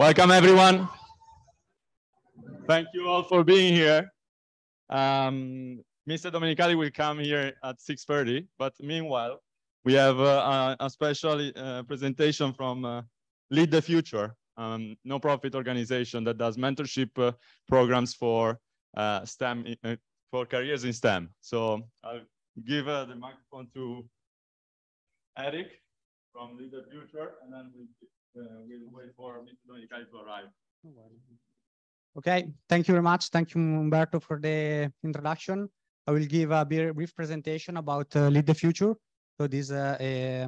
Welcome, everyone. Thank you all for being here. Mr. Domenicali will come here at 6:30, but meanwhile, we have a special presentation from Lead the Future, no-profit organization that does mentorship programs for STEM, for careers in STEM. So I'll give the microphone to Eric from Lead the Future, and then we'll wait for Mr. Domenicali to arrive. Okay, thank you very much. Thank you, Umberto, for the introduction. I will give a brief presentation about Lead the Future. So this there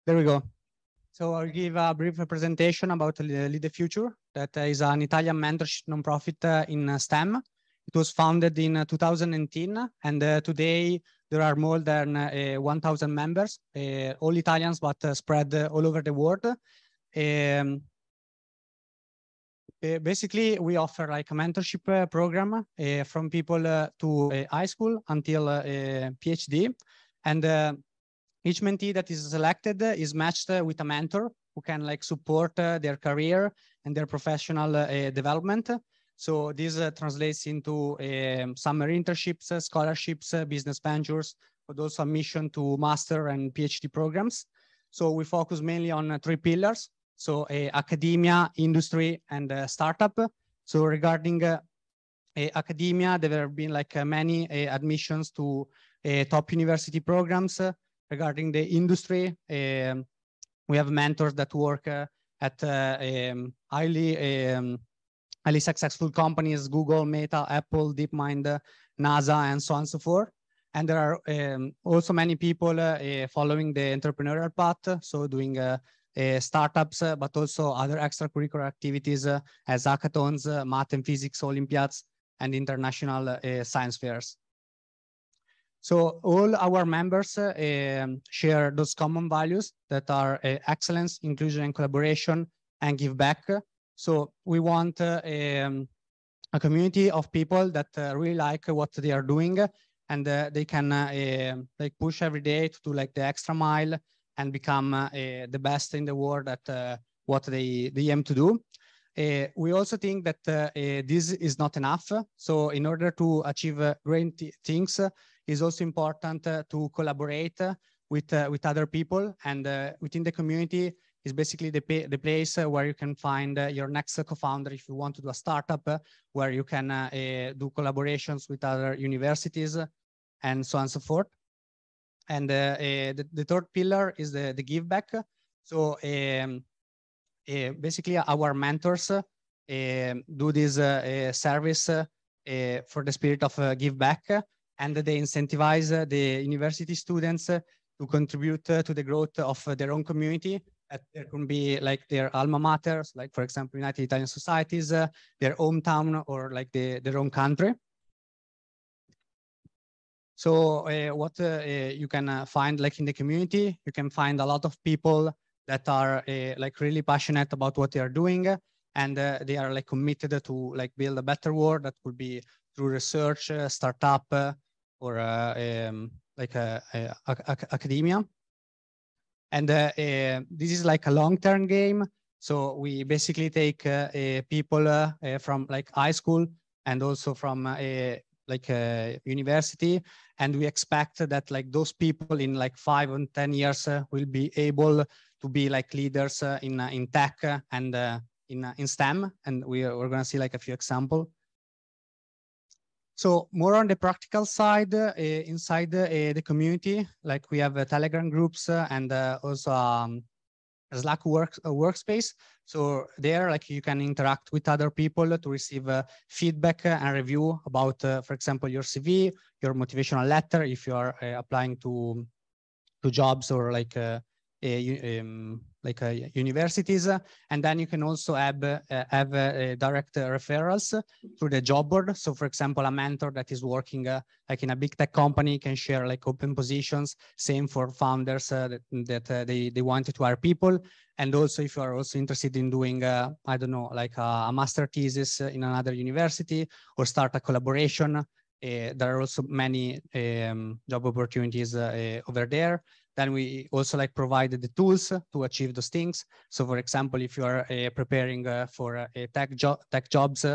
we go. So I'll give a brief presentation about Lead the Future. That is an Italian mentorship nonprofit in STEM. It was founded in 2018, and today there are more than 1,000 members, all Italians, but spread all over the world. Basically, we offer like a mentorship program from people to high school until PhD, and each mentee that is selected is matched with a mentor who can like support their career and their professional development. So this translates into summer internships, scholarships, business ventures, but also a mission to master and PhD programs. So we focus mainly on 3 pillars. So academia, industry, and startup. So regarding academia, there have been like many admissions to top university programs. Regarding the industry, we have mentors that work at highly successful companies, Google, Meta, Apple, DeepMind, NASA, and so on and so forth. And there are also many people following the entrepreneurial path, so doing startups, but also other extracurricular activities as hackathons, math and physics Olympiads, and international science fairs. So all our members share those common values that are excellence, inclusion, and collaboration, and give back. So we want a community of people that really like what they are doing, and they can like push every day to do like the extra mile and become the best in the world at what they aim to do. We also think that this is not enough. So in order to achieve great things, it's also important to collaborate with other people, and within the community is basically the place where you can find your next co-founder if you want to do a startup, where you can do collaborations with other universities and so on and so forth. And the third pillar is the give back. So basically our mentors do this service for the spirit of give back, and they incentivize the university students to contribute to the growth of their own community. There can be like their alma maters, like for example, United Italian Societies, their hometown, or like their own country. So what you can find like in the community, you can find a lot of people that are like really passionate about what they are doing, and they are like committed to like build a better world. That could be through research, startup, or like academia. And this is like a long-term game. So we basically take people from like high school and also from like university, and we expect that like those people in like 5 and 10 years will be able to be like leaders in tech and in STEM, and we're going to see like a few examples. So more on the practical side, inside the community, like we have Telegram groups and also Slack workspace. So there, like you can interact with other people to receive feedback and review about, for example, your CV, your motivational letter, if you are applying to jobs or like universities, and then you can also have direct referrals through the job board. So, for example, a mentor that is working like in a big tech company can share like open positions. Same for founders that they wanted to hire people. And also, if you are also interested in doing, I don't know, like a master thesis in another university or start a collaboration, there are also many job opportunities over there. Then we also like provided the tools to achieve those things. So, for example, if you are preparing for tech jobs,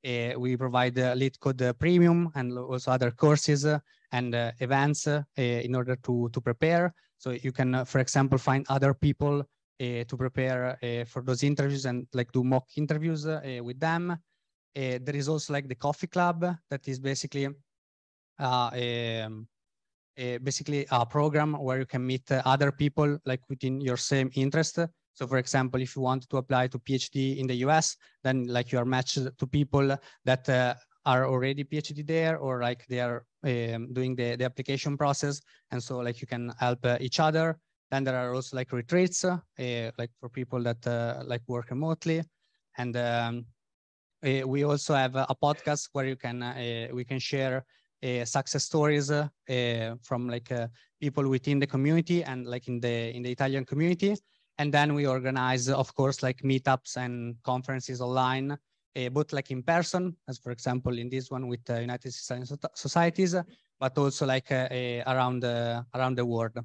we provide Lead Code Premium and also other courses and events in order to prepare. So you can, for example, find other people to prepare for those interviews and like do mock interviews with them. There is also like the coffee club that is basically basically a program where you can meet other people like within your same interest. So, for example, if you want to apply to PhD in the US, then like you are matched to people that are already PhD there, or like they are doing the application process, and so like you can help each other. Then there are also like retreats, like for people that like work remotely, and we also have a podcast where you can we can share success stories from like people within the community and like in the Italian community. And then we organize, of course, like meetups and conferences online, both like in person, as for example in this one with United Italian Societies, but also like around the world.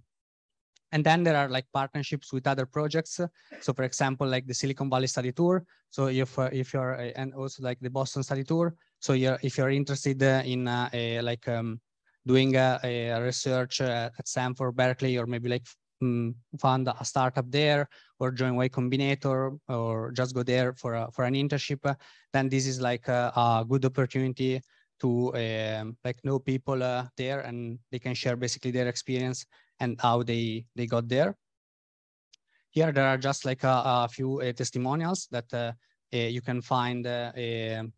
And then there are like partnerships with other projects. So, for example, like the Silicon Valley Study Tour. So if you're and also like the Boston Study Tour. So if you're interested in doing a research at Stanford, Berkeley, or maybe like found a startup there, or join Y Combinator, or just go there for an internship, then this is like a good opportunity to like know people there, and they can share basically their experience and how they got there. Here there are just like a few testimonials that you can find,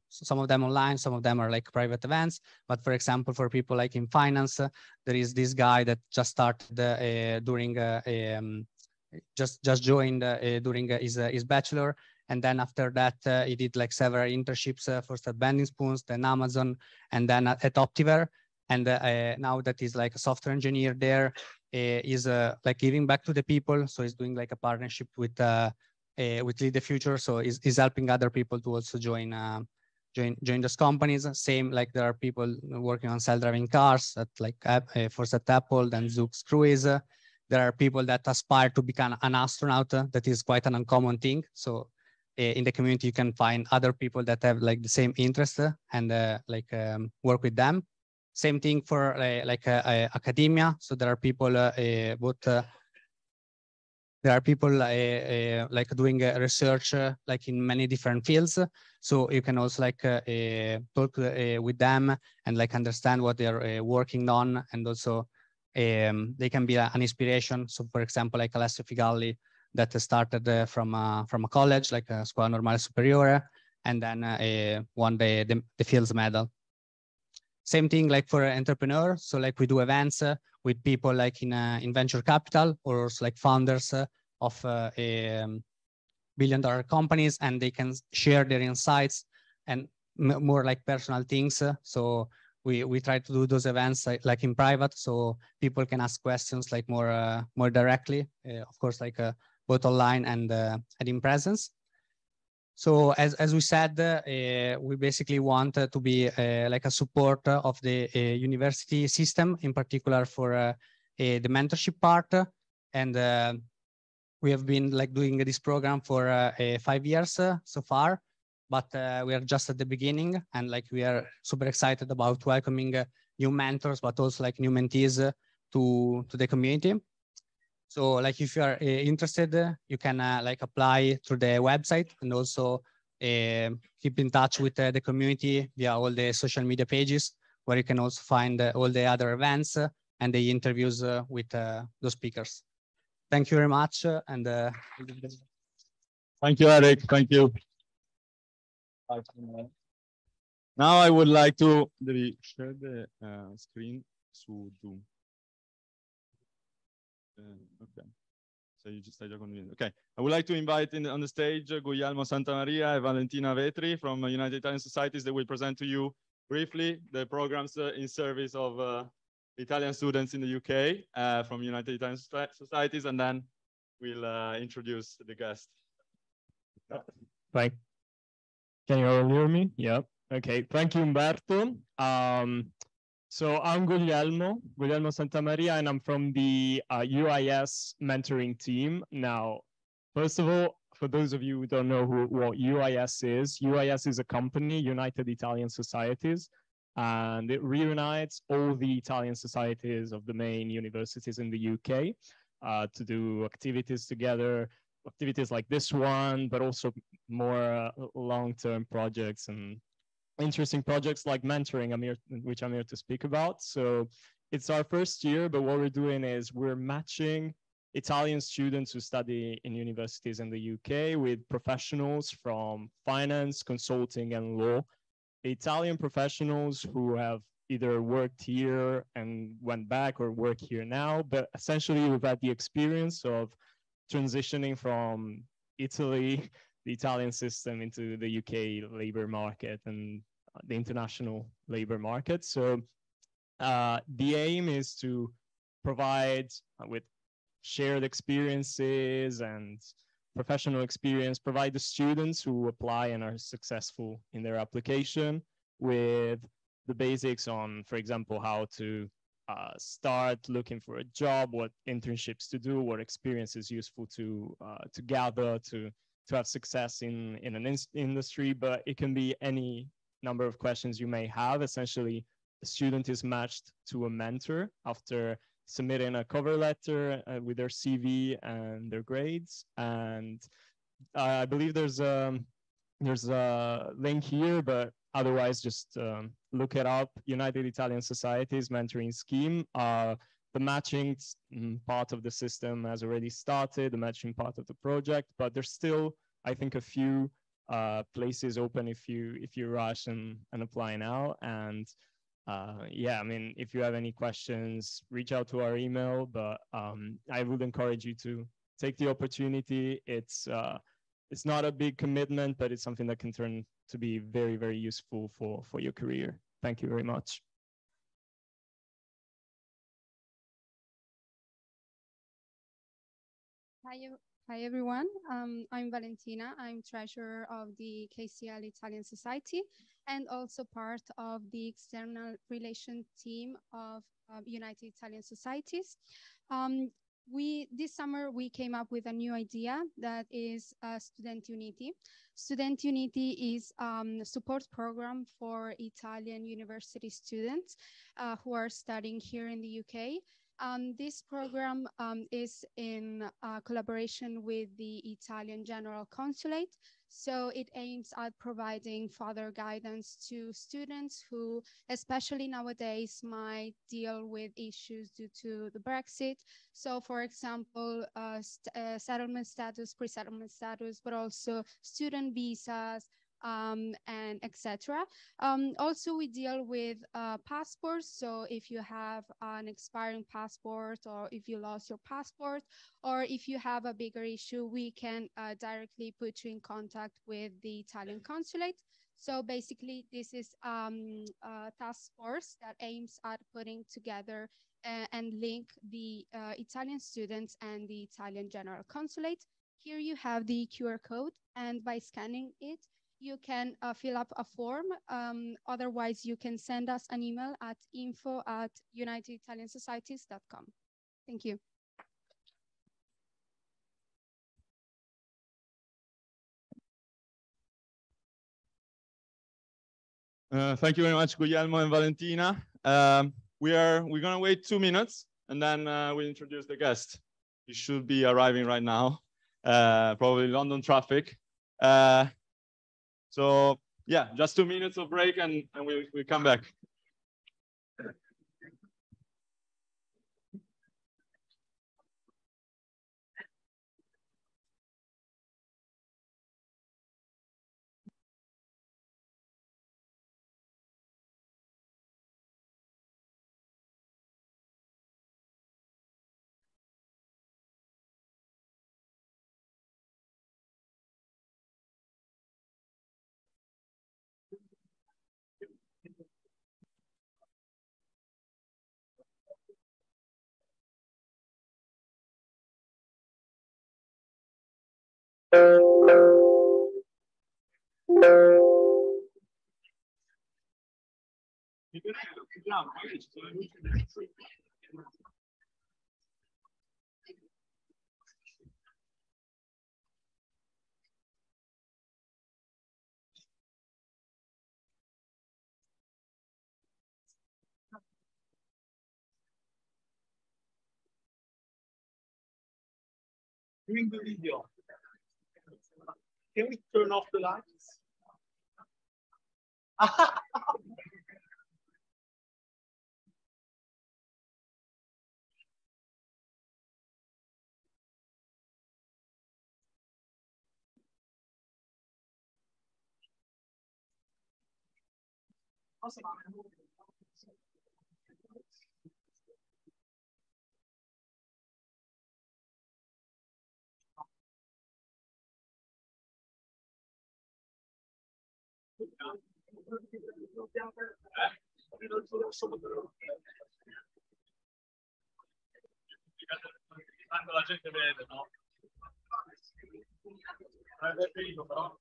some of them online, some of them are like private events. But for example, for people like in finance, there is this guy that just started during just joined during his bachelor, and then after that he did like several internships, first at Bending Spoons, then Amazon, and then at Optiver. And now that he's like a software engineer there, is like giving back to the people. So he's doing like a partnership with Lead the Future. So he's helping other people to also join those companies. Same, like there are people working on self-driving cars at like first at Apple, then Zoox Cruise. There are people that aspire to become an astronaut. That is quite an uncommon thing. So in the community, you can find other people that have like the same interest and work with them. Same thing for academia. So there are people there are people like doing research like in many different fields. So you can also like talk with them and like understand what they're working on, and also they can be an inspiration. So for example, like Alessio Figalli that started from a college, like a Scuola Normale Superiore, and then won the Fields Medal. Same thing like for entrepreneurs. So like we do events with people like in venture capital, or also like founders of billion-dollar companies, and they can share their insights and more like personal things. So we try to do those events like in private, so people can ask questions like more directly, of course, like both online and in presence. So as we said, we basically want to be like a support of the university system, in particular for the mentorship part. And we have been like doing this program for 5 years so far, but we are just at the beginning, and like we are super excited about welcoming new mentors, but also like new mentees to the community. So like if you are interested, you can like apply through the website, and also keep in touch with the community via all the social media pages, where you can also find all the other events and the interviews with those speakers. Thank you very much. And thank you, Eric. Thank you. Now I would like to share the screen to Zoom. Okay. Okay, I would like to invite on the stage Guglielmo Santamaria and Valentina Vetri from United Italian Societies. They will present to you briefly the programs in service of Italian students in the UK from United Italian Societies, and then we'll introduce the guest. Right. Can you all hear me? Yep. Okay. Thank you, Umberto. So I'm Guglielmo Santamaria, and I'm from the UIS mentoring team. Now, first of all, for those of you who don't know what UIS is a company, United Italian Societies, and it reunites all the Italian societies of the main universities in the UK to do activities together, activities like this one, but also more long-term projects and interesting projects like mentoring, which I'm here to speak about. So it's our first year, but what we're doing is we're matching Italian students who study in universities in the UK with professionals from finance, consulting, and law. Italian professionals who have either worked here and went back or work here now, but essentially we've had the experience of transitioning from Italy, the Italian system, into the UK labor market and the international labor market. So the aim is to provide with shared experiences and professional experience, provide the students who apply and are successful in their application with the basics on, for example, how to start looking for a job, what internships to do, what experience is useful to gather to have success in an industry. But it can be any number of questions you may have. Essentially, the student is matched to a mentor after submitting a cover letter with their CV and their grades. And I believe there's a link here, but otherwise just look it up. United Italian Societies mentoring scheme. The matching part of the system has already started, the matching part of the project, but there's still, I think, a few places open if you rush and apply now. And yeah, I mean, if you have any questions, reach out to our email, but I would encourage you to take the opportunity. It's not a big commitment, but it's something that can turn to be very, very useful for your career. Thank you very much. Hi everyone. I'm Valentina. I'm treasurer of the KCL Italian Society and also part of the external relation team of United Italian Societies. This summer we came up with a new idea that is Student Unity. Student Unity is a support program for Italian university students who are studying here in the UK. This program is in collaboration with the Italian General Consulate. So it aims at providing further guidance to students who, especially nowadays, might deal with issues due to the Brexit. So for example, settlement status, pre-settlement status, but also student visas, and etc. Also, we deal with passports. So if you have an expiring passport, or if you lost your passport, or if you have a bigger issue, we can directly put you in contact with the Italian consulate. So basically, this is a task force that aims at putting together and link the Italian students and the Italian General Consulate. Here you have the QR code, and by scanning it, you can fill up a form. Otherwise, you can send us an email at info@uniteditaliansocieties.com. Thank you. Thank you very much, Guglielmo and Valentina. We're gonna wait 2 minutes, and then we'll introduce the guest. He should be arriving right now, probably London traffic. So yeah, just 2 minutes of break, and we'll come back. During the video, can we turn off the lights? Tanto la gente vede, no? È finito, però.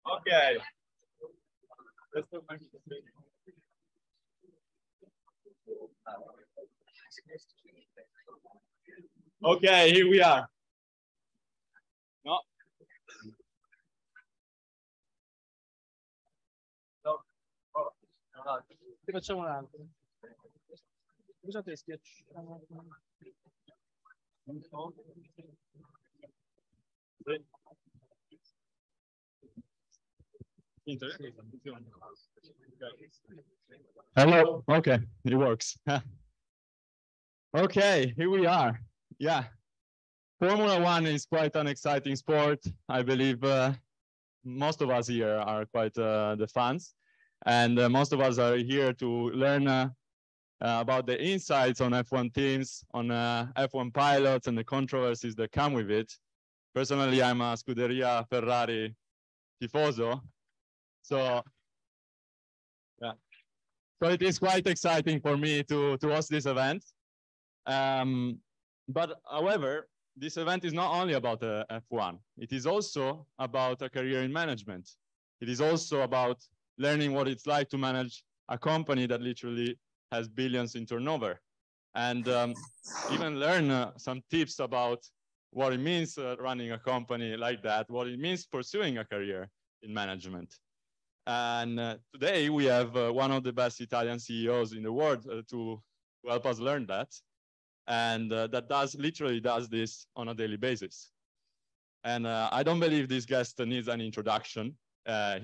Okay. Okay, here we are. No. No. Ti facciamo un altro. Cosa te schiacciamo? Hello. Okay, it works. Okay, here we are. Yeah, Formula One is quite an exciting sport. I believe most of us here are quite the fans, and most of us are here to learn about the insights on F1 teams, on F1 pilots, and the controversies that come with it. Personally, I'm a Scuderia Ferrari tifoso, so yeah. So it is quite exciting for me to host this event. But however, this event is not only about F1. It is also about a career in management. It is also about learning what it's like to manage a company that literally has billions in turnover, and even learn some tips about what it means running a company like that, what it means pursuing a career in management. And today we have one of the best Italian CEOs in the world to help us learn that. And that literally does this on a daily basis. And I don't believe this guest needs an introduction. But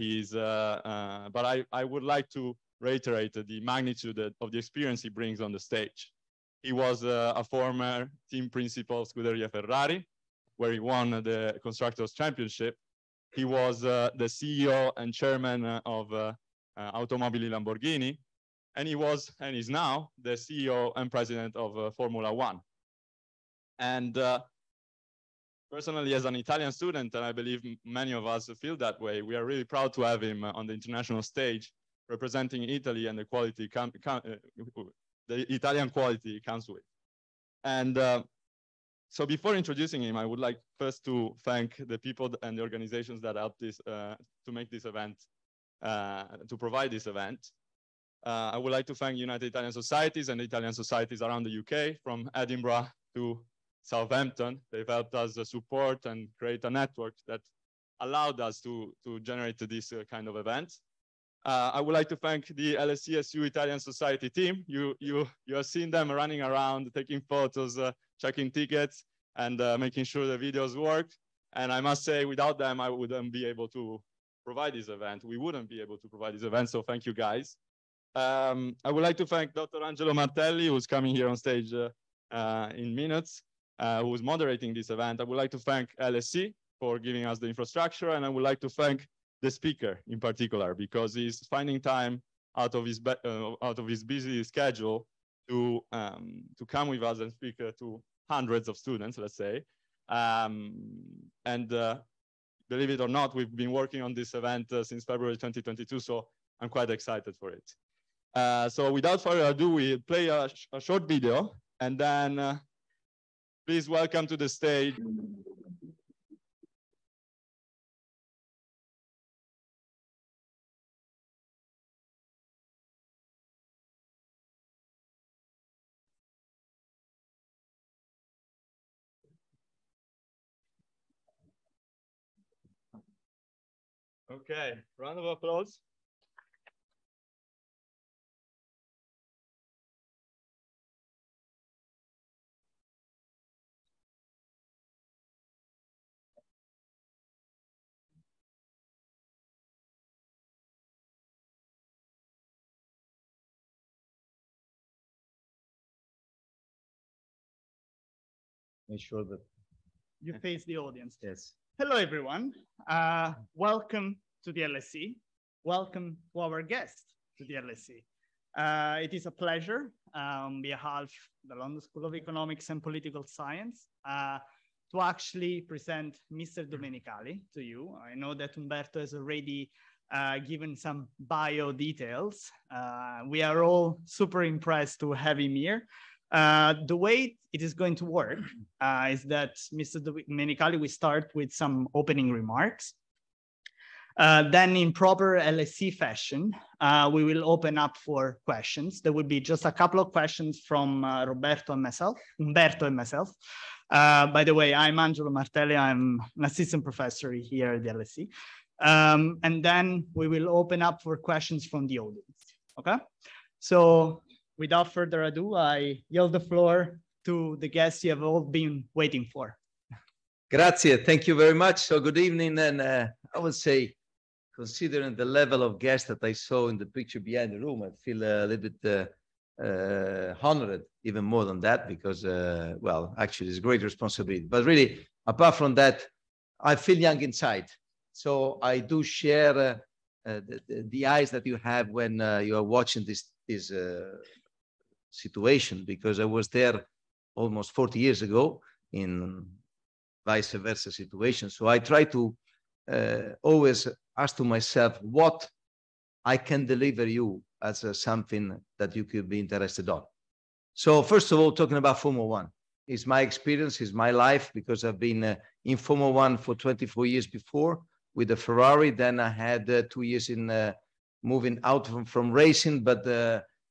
I would like to reiterate the magnitude of the experience he brings on the stage. He was a former team principal of Scuderia Ferrari, where he won the Constructors' Championship. He was the CEO and chairman of Automobili Lamborghini, and he was and is now the CEO and president of Formula One. And personally, as an Italian student, and I believe many of us feel that way, we are really proud to have him on the international stage, representing Italy and the quality the Italian quality comes with. And so before introducing him, I would like first to thank the people and the organizations that helped this to make this event, to provide this event. I would like to thank United Italian Societies and the Italian societies around the UK, from Edinburgh to Southampton. They've helped us support and create a network that allowed us to generate this kind of event. I would like to thank the LSCSU Italian Society team. You have seen them running around, taking photos, checking tickets, and making sure the videos work. And I must say, without them, I wouldn't be able to provide this event. We wouldn't be able to provide this event, so thank you guys. I would like to thank Dr. Angelo Martelli, who's coming here on stage in minutes, who's moderating this event. I would like to thank LSC for giving us the infrastructure, and I would like to thank the speaker in particular, because he's finding time out of his busy schedule to come with us and speak to hundreds of students, let's say. Believe it or not, we've been working on this event since February 2022, so I'm quite excited for it. So without further ado, we'll play a short video, and then please welcome to the stage. Okay, round of applause. Make sure that you face the audience. Yes. Hello, everyone. Welcome to the LSE. Welcome to our guest to the LSE. It is a pleasure on behalf of the London School of Economics and Political Science to actually present Mr. Domenicali to you. I know that Umberto has already given some bio details. We are all super impressed to have him here. The way it is going to work is that Mr. Domenicali will start with some opening remarks. Then in proper LSE fashion, we will open up for questions. There will be just a couple of questions from Umberto and myself. By the way, I'm Angelo Martelli. I'm an assistant professor here at the LSE. And then we will open up for questions from the audience, okay? So without further ado, I yield the floor to the guests you have all been waiting for. Grazie, thank you very much. So good evening, and I would say considering the level of guests that I saw in the picture behind the room, I feel a little bit honored, even more than that, because, well, actually it's a great responsibility. But really, apart from that, I feel young inside. So I do share the eyes that you have when you are watching this situation, because I was there almost 40 years ago in vice versa situation. So I try to always ask to myself what I can deliver you as something that you could be interested on. So first of all, talking about Formula One, is my experience, is my life, because I've been in Formula One for 24 years before with the Ferrari. Then I had 2 years in moving out from racing, but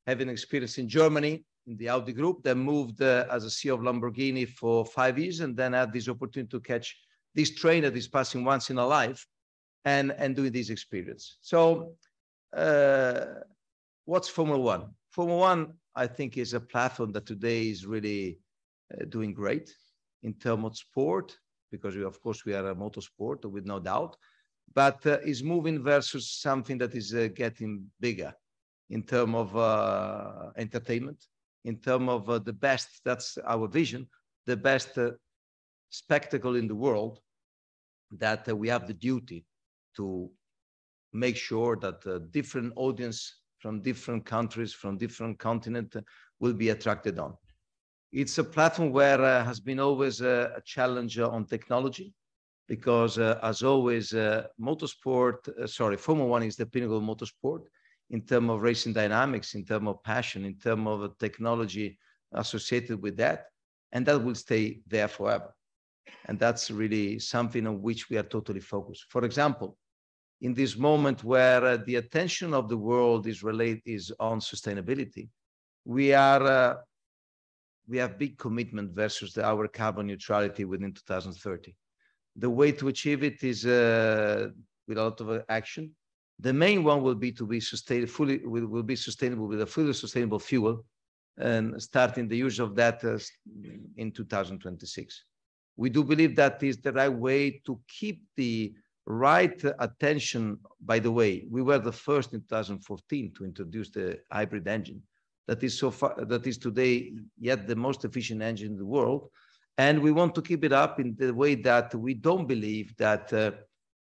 having experience in Germany in the Audi group. Then moved as a CEO of Lamborghini for 5 years, and then had this opportunity to catch this train that is passing once in a life and doing this experience. So what's Formula One? Formula One, I think, is a platform that today is really doing great in terms of sport, because we, of course, we are a motorsport with no doubt, but is moving versus something that is getting bigger in terms of entertainment, in terms of the best, that's our vision, the best spectacle in the world, that we have the duty to make sure that different audience from different countries, from different continents will be attracted on. It's a platform where has been always a challenge on technology, because as always, Formula One is the pinnacle of motorsport in terms of racing dynamics, in terms of passion, in terms of technology associated with that, and that will stay there forever. And that's really something on which we are totally focused. For example, in this moment where the attention of the world is on sustainability, we have big commitment versus our carbon neutrality within 2030. The way to achieve it is with a lot of action. The main one will be to be sustainable with a fully sustainable fuel, and starting the use of that in 2026. We do believe that is the right way to keep the right attention. By the way, we were the first in 2014 to introduce the hybrid engine that is today yet the most efficient engine in the world. And we want to keep it up in the way that we don't believe that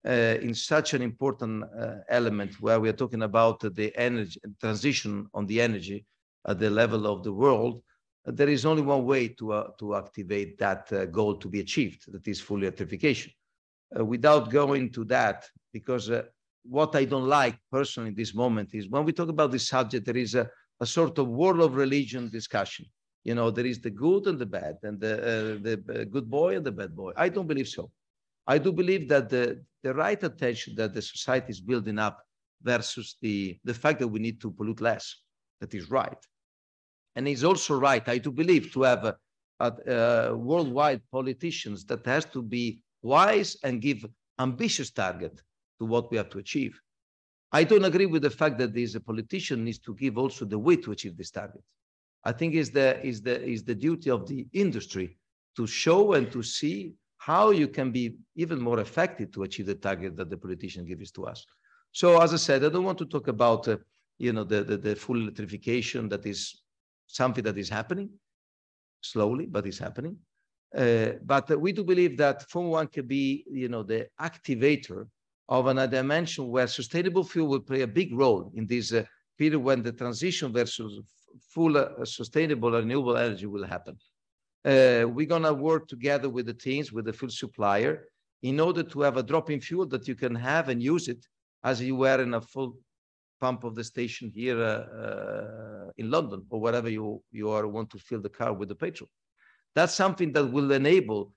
in such an important element where we are talking about the energy transition on the energy at the level of the world, there is only one way to activate that goal to be achieved, that is full electrification. Without going to that, because what I don't like personally in this moment is when we talk about this subject, there is a sort of world of religion discussion. You know, there is the good and the bad, and the good boy and the bad boy. I don't believe so. I do believe that the right attention that the society is building up versus the fact that we need to pollute less, that is right. And it's also right, I do believe, to have worldwide politicians that has to be wise and give ambitious target to what we have to achieve. I don't agree with the fact that a politician needs to give also the way to achieve this target. I think is the duty of the industry to show and to see how you can be even more effective to achieve the target that the politician gives to us. So as I said, I don't want to talk about the full electrification. That is something that is happening slowly, but it's happening. But we do believe that Formula One can be, the activator of another dimension where sustainable fuel will play a big role in this period when the transition versus full sustainable renewable energy will happen. We're going to work together with the teams, with the fuel supplier, in order to have a drop-in fuel that you can have and use it as you were in a full pump of the station here in London, or wherever you want to fill the car with the petrol. That's something that will enable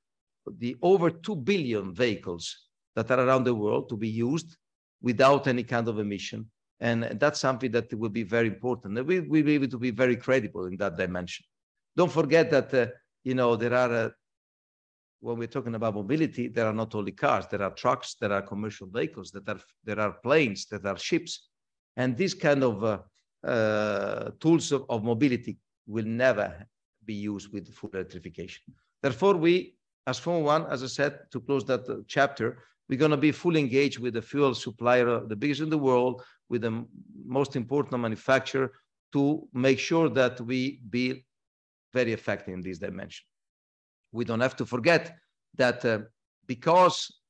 the over 2 billion vehicles that are around the world to be used without any kind of emission. And that's something that will be very important. And we'll be able to be very credible in that dimension. Don't forget that, there are, when we're talking about mobility, there are not only cars, there are trucks, there are commercial vehicles, there are planes, there are ships. And these kind of tools of mobility will never be used with full electrification. Therefore, we, as Formula One, as I said, to close that chapter, We're going to be fully engaged with the fuel supplier, the biggest in the world, with the most important manufacturer, to make sure that we be very effective in this dimension. We don't have to forget that because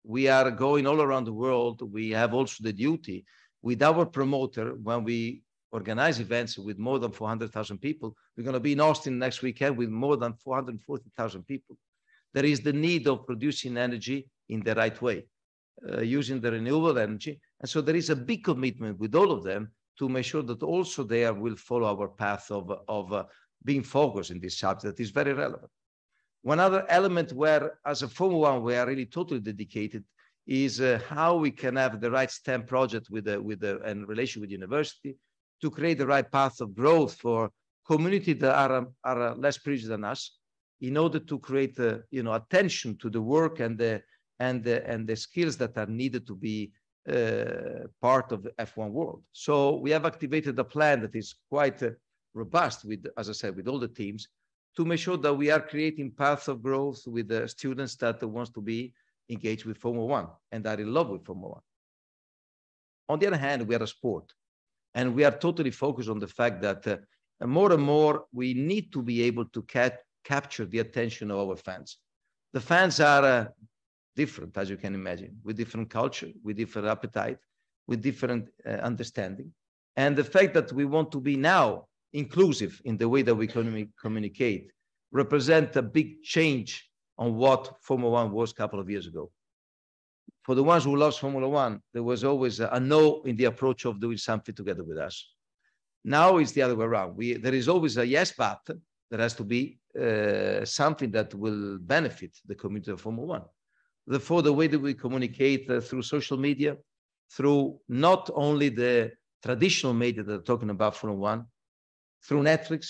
we are going all around the world, we have also the duty with our promoter, when we organize events with more than 400,000 people. We're going to be in Austin next weekend with more than 440,000 people. There is the need of producing energy in the right way, using the renewable energy. And so there is a big commitment with all of them to make sure that also they will follow our path of being focused in this subject that is very relevant. One other element where, as a Formula One, we are really totally dedicated is how we can have the right STEM project and relation with university to create the right path of growth for communities that are less privileged than us, in order to create attention to the work and the skills that are needed to be part of the F1 world. So we have activated a plan that is quite robust with, as I said, with all the teams, to make sure that we are creating paths of growth with the students that wants to be engaged with Formula One and are in love with Formula One. On the other hand, we are a sport, and we are totally focused on the fact that more and more we need to be able to capture the attention of our fans. The fans are different, as you can imagine, with different culture, with different appetite, with different understanding. And the fact that we want to be now inclusive in the way that we communicate represent a big change on what Formula One was a couple of years ago. For the ones who love Formula One, there was always a no in the approach of doing something together with us. Now it's the other way around. There is always a yes, but there has to be something that will benefit the community of Formula One. Therefore, the way that we communicate through social media, through not only the traditional media that are talking about Formula One, through Netflix,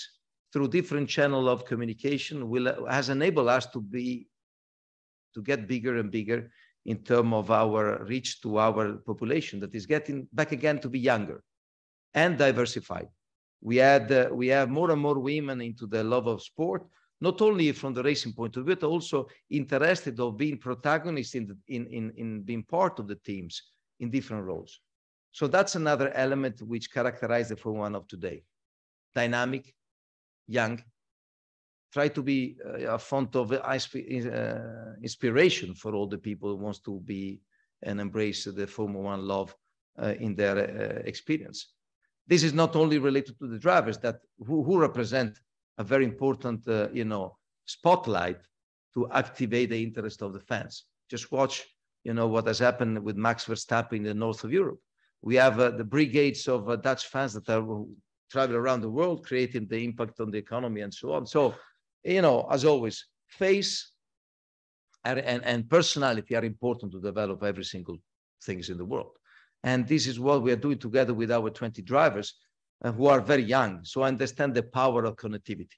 through different channels of communication, has enabled us to get bigger and bigger in terms of our reach to our population that is getting back again to be younger and diversified. We have more and more women into the love of sport, not only from the racing point of view, but also interested of being protagonists in being part of the teams in different roles. So that's another element which characterizes the Formula One of today. Dynamic, young, try to be a font of inspiration for all the people who wants to be and embrace the Formula One love in their experience. This is not only related to the drivers who represent a very important, spotlight to activate the interest of the fans. Just watch, what has happened with Max Verstappen in the north of Europe. We have the brigades of Dutch fans that are travel around the world, creating the impact on the economy and so on. So, as always, face and personality are important to develop every single things in the world. And this is what we are doing together with our 20 drivers who are very young. So I understand the power of connectivity.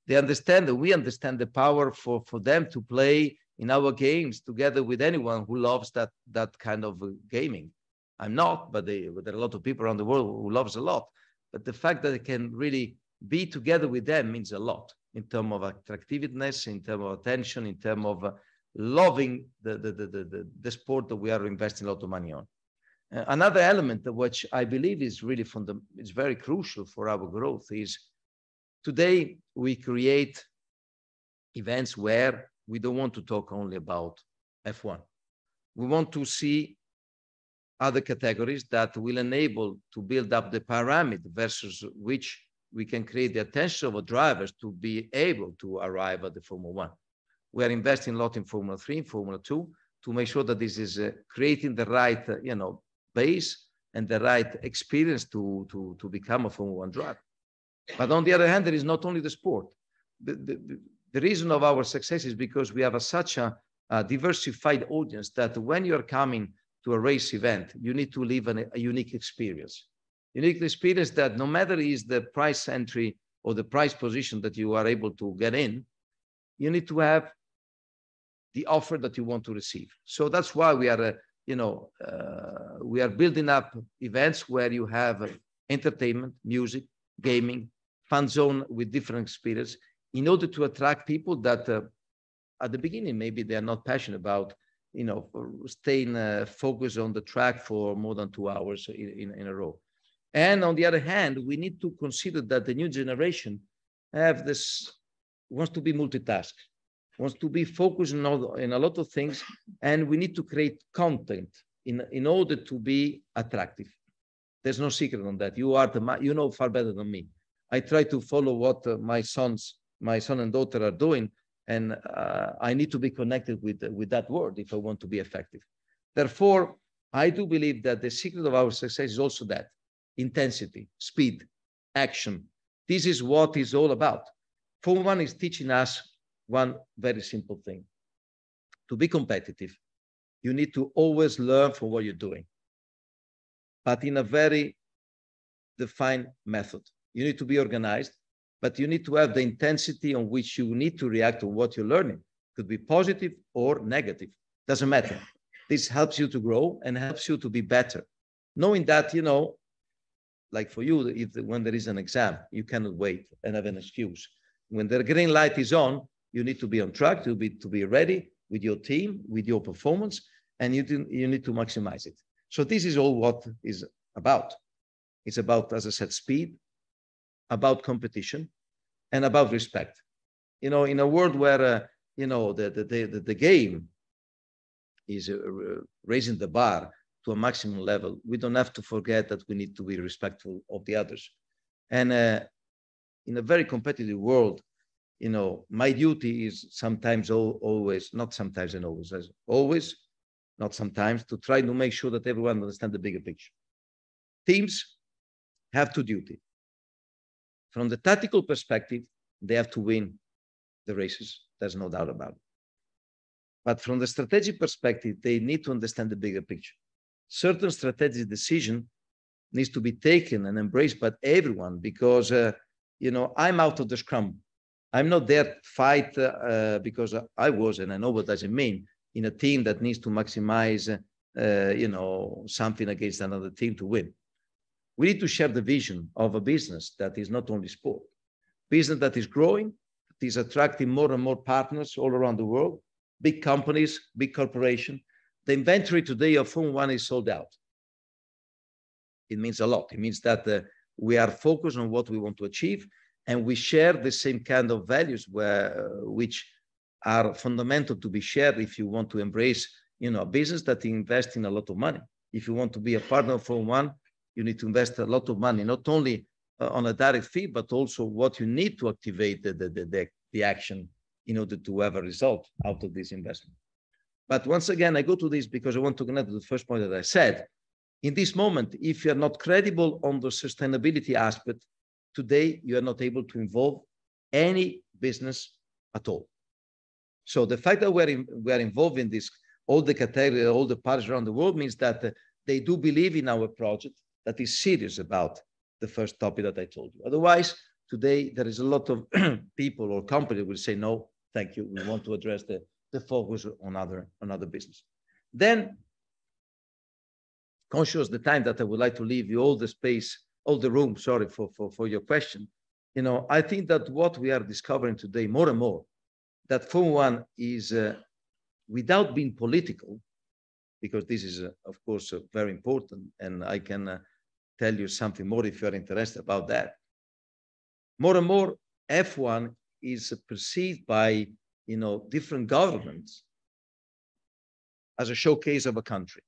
They understand that we understand the power for them to play in our games together with anyone who loves that kind of gaming. I'm not, but there are a lot of people around the world who loves a lot. But the fact that they can really be together with them means a lot in terms of attractiveness, in terms of attention, in terms of loving the sport that we are investing a lot of money on. Another element of which I believe is really is very crucial for our growth is today we create events where we don't want to talk only about F1. We want to see other categories that will enable to build up the pyramid versus which we can create the attention of our drivers to be able to arrive at the Formula One. We are investing a lot in Formula 3, Formula 2, to make sure that this is creating the right, base and the right experience to become a Formula One driver. But on the other hand, there is not only the sport. The reason of our success is because we have such a diversified audience that when you are coming to a race event, you need to live a unique experience. Unique experience that no matter is the price entry or the price position that you are able to get in, you need to have the offer that you want to receive. So that's why we are, we are building up events where you have entertainment, music, gaming, fun zone with different experience in order to attract people that at the beginning, maybe they are not passionate about staying focused on the track for more than 2 hours in a row. And on the other hand, we need to consider that the new generation wants to be multitask, wants to be focused in a lot of things, and we need to create content in order to be attractive. There's no secret on that. You know far better than me. I try to follow what my son and daughter are doing, and I need to be connected with that world if I want to be effective. Therefore, I do believe that the secret of our success is also that intensity, speed, action. This is what it's all about. Formula One is teaching us one very simple thing. To be competitive, you need to always learn from what you're doing, but in a very defined method. You need to be organized, but you need to have the intensity on which you need to react to what you're learning. It could be positive or negative, doesn't matter. This helps you to grow and helps you to be better. Knowing that, like for you, when there is an exam, you cannot wait and have an excuse. When the green light is on, you need to be on track, to be ready with your team, with your performance, and you need to maximize it. So this is all what is about. It's about, as I said, speed, about competition, and about respect. In a world where the game is raising the bar to a maximum level, we don't have to forget that we need to be respectful of the others. And in a very competitive world, my duty is sometimes always, not sometimes and always, as always, not sometimes, to try to make sure that everyone understands the bigger picture. Teams have two duties. From the tactical perspective, they have to win the races. There's no doubt about it. But from the strategic perspective, they need to understand the bigger picture. Certain strategic decision needs to be taken and embraced by everyone because, I'm out of the scrum. I'm not there to fight because I was, and I know what doesn't mean, in a team that needs to maximize, something against another team to win. We need to share the vision of a business that is not only sport, business that is growing, that is attracting more and more partners all around the world, big companies, big corporations. The inventory today of Formula One is sold out. It means a lot. It means that we are focused on what we want to achieve, and we share the same kind of values which are fundamental to be shared if you want to embrace, a business that invests in a lot of money. If you want to be a partner of Formula One, you need to invest a lot of money, not only on a direct fee, but also what you need to activate the action in order to have a result out of this investment. But once again, I go to this because I want to connect to the first point that I said. In this moment, if you're not credible on the sustainability aspect, today you are not able to involve any business at all. So the fact that we're involved in this, all the categories, all the parties around the world means that they do believe in our project, that is serious about the first topic that I told you. Otherwise, today there is a lot of people or companies will say, no, thank you. We want to address the focus on other business. Then, conscious the time that I would like to leave you all the room, sorry, for your question. I think that what we are discovering today more and more, that Formula One is, without being political, because this is, of course, very important, and I can tell you something more if you're interested about that. More and more, F1 is perceived by, different governments as a showcase of a country.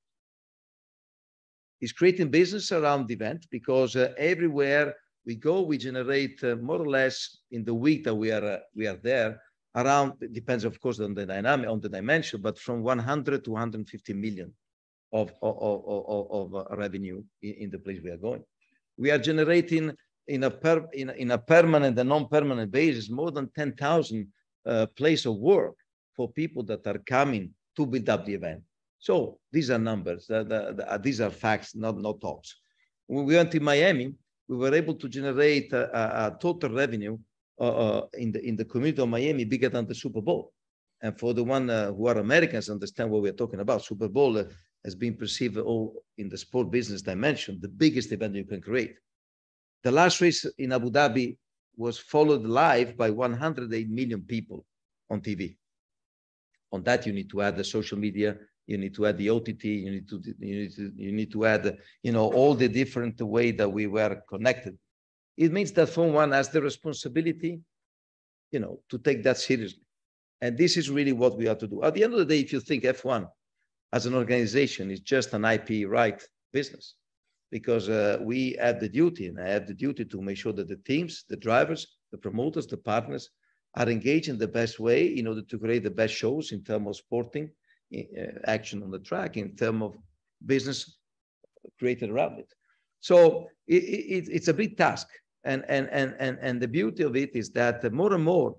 It's creating business around the event because everywhere we go, we generate more or less in the week that we are there around, it depends, of course, on the dynamic, on the dimension, but from 100 to 150 million of revenue in the place we are going. We are generating in a permanent and non-permanent basis more than 10,000 places of work for people that are coming to build up the event. So these are numbers, these are facts, not talks. When we went to Miami, we were able to generate a total revenue in the community of Miami bigger than the Super Bowl. And for the one who are Americans understand what we're talking about, Super Bowl has been perceived all in the sport business dimension, the biggest event you can create. The last race in Abu Dhabi was followed live by 108 million people on TV. On that, you need to add the social media, you need to add the OTT, you need to add, all the different way that we were connected. It means that Formula One has the responsibility, to take that seriously. And this is really what we have to do. At the end of the day, if you think F1 as an organization is just an IP right business, because we have the duty, and I have the duty to make sure that the teams, the drivers, the promoters, the partners are engaged in the best way in order to create the best shows in terms of sporting action on the track, in terms of business created around it. So it's a big task. And the beauty of it is that more and more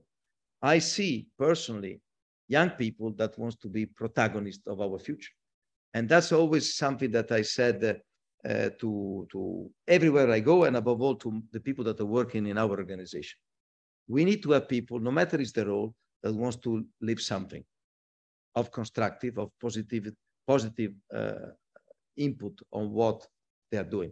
I see personally young people that wants to be protagonists of our future. And that's always something that I said to everywhere I go, and above all to the people that are working in our organization. We need to have people, no matter is the role, that wants to leave something of constructive, of positive input on what they are doing.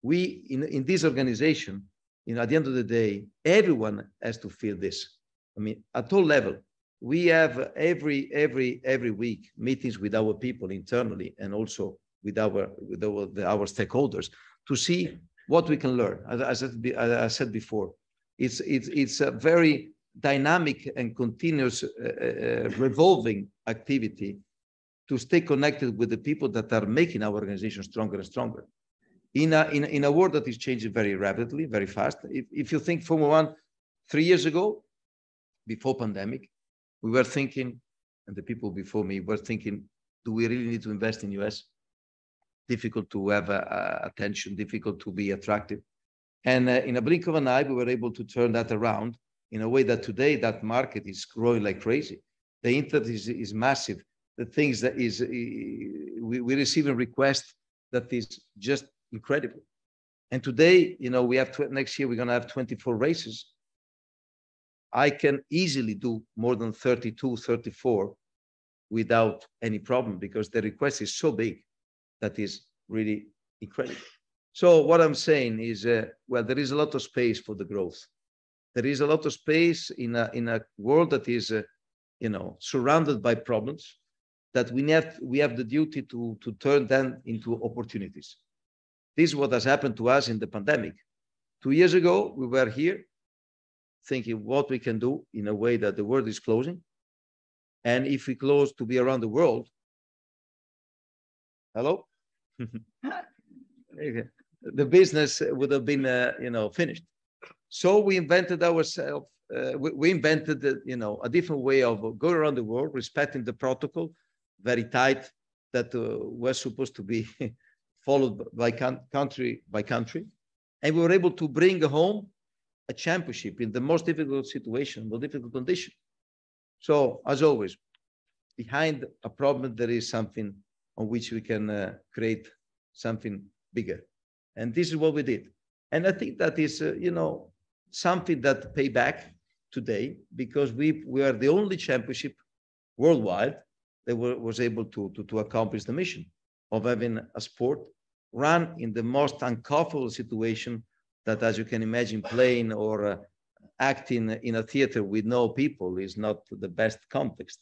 We, in this organization, at the end of the day, everyone has to feel this. I mean, at all level, we have every week meetings with our people internally and also with our stakeholders to see what we can learn. As I said before, it's a very dynamic and continuous revolving activity to stay connected with the people that are making our organization stronger and stronger. In a world that is changing very rapidly, very fast. If you think Formula One 3 years ago, before pandemic, we were thinking, and the people before me were thinking, do we really need to invest in US? Difficult to have attention, difficult to be attractive. And in a blink of an eye, we were able to turn that around in a way that today that market is growing like crazy. The internet is massive. The things that is, we receive a request that is just incredible. And today, we have, next year, we're going to have 24 races. I can easily do more than 32, 34 without any problem because the request is so big that is really incredible. So what I'm saying is, well, there is a lot of space for the growth. There is a lot of space in a world that is, surrounded by problems that we have the duty to turn them into opportunities. This is what has happened to us in the pandemic. 2 years ago, we were here thinking what we can do in a way that the world is closing. And if we close to be around the world, hello? The business would have been, finished. So we invented ourselves, we invented, a different way of going around the world, respecting the protocol, very tight, that was supposed to be followed by country by country. And we were able to bring home a championship in the most difficult situation, the difficult condition. So as always, behind a problem, there is something on which we can create something bigger. And this is what we did. And I think that is, something that pay back today because we are the only championship worldwide that was able to accomplish the mission of having a sport run in the most uncomfortable situation that, as you can imagine, playing or acting in a theater with no people is not the best context.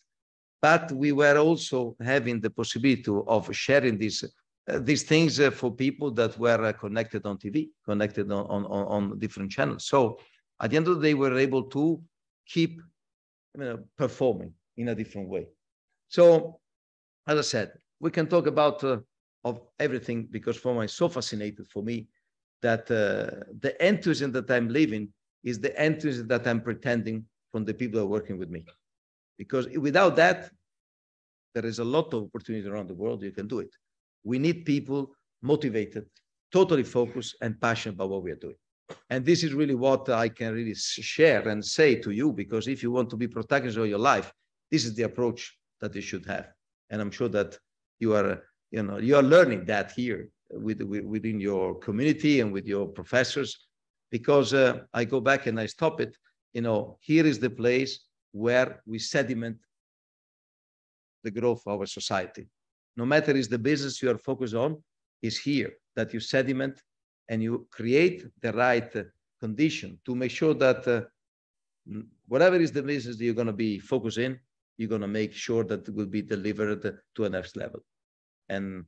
But we were also having the possibility of sharing these things for people that were connected on TV, connected on different channels. So at the end of the day, we were able to keep performing in a different way. So as I said, we can talk about of everything because Formula is so fascinated for me that the enthusiasm that I'm living is the enthusiasm that I'm pretending from the people who are working with me. Because without that, there is a lot of opportunity around the world. You can do it. We need people motivated, totally focused and passionate about what we are doing. And this is really what I can really share and say to you, because if you want to be protagonist of your life, this is the approach that you should have. And I'm sure that you are learning that here within your community and with your professors, because I go back and I stop it. Here is the place where we sediment the growth of our society. No matter is the business you are focused on, is here that you sediment and you create the right condition to make sure that whatever is the business that you're going to be focused in, you're going to make sure that it will be delivered to a next level. And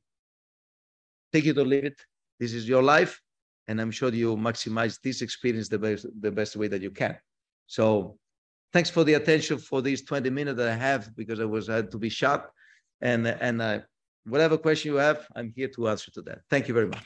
take it or leave it. This is your life. And I'm sure you maximize this experience the best way that you can. So thanks for the attention for these 20 minutes that I have, because I had to be sharp. And whatever question you have, I'm here to answer to that. Thank you very much.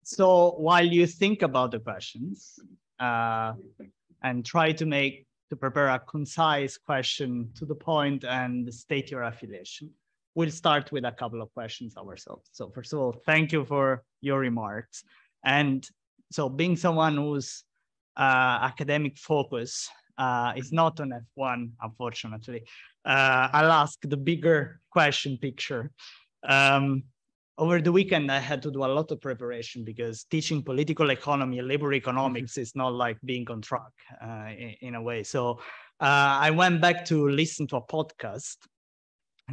So while you think about the questions and try to prepare a concise question to the point and state your affiliation, we'll start with a couple of questions ourselves. So first of all, thank you for your remarks. And so being someone whose academic focus is not on F1, unfortunately, I'll ask the bigger question picture. Over the weekend, I had to do a lot of preparation because teaching political economy, labor economics is not like being on track in a way. So I went back to listen to a podcast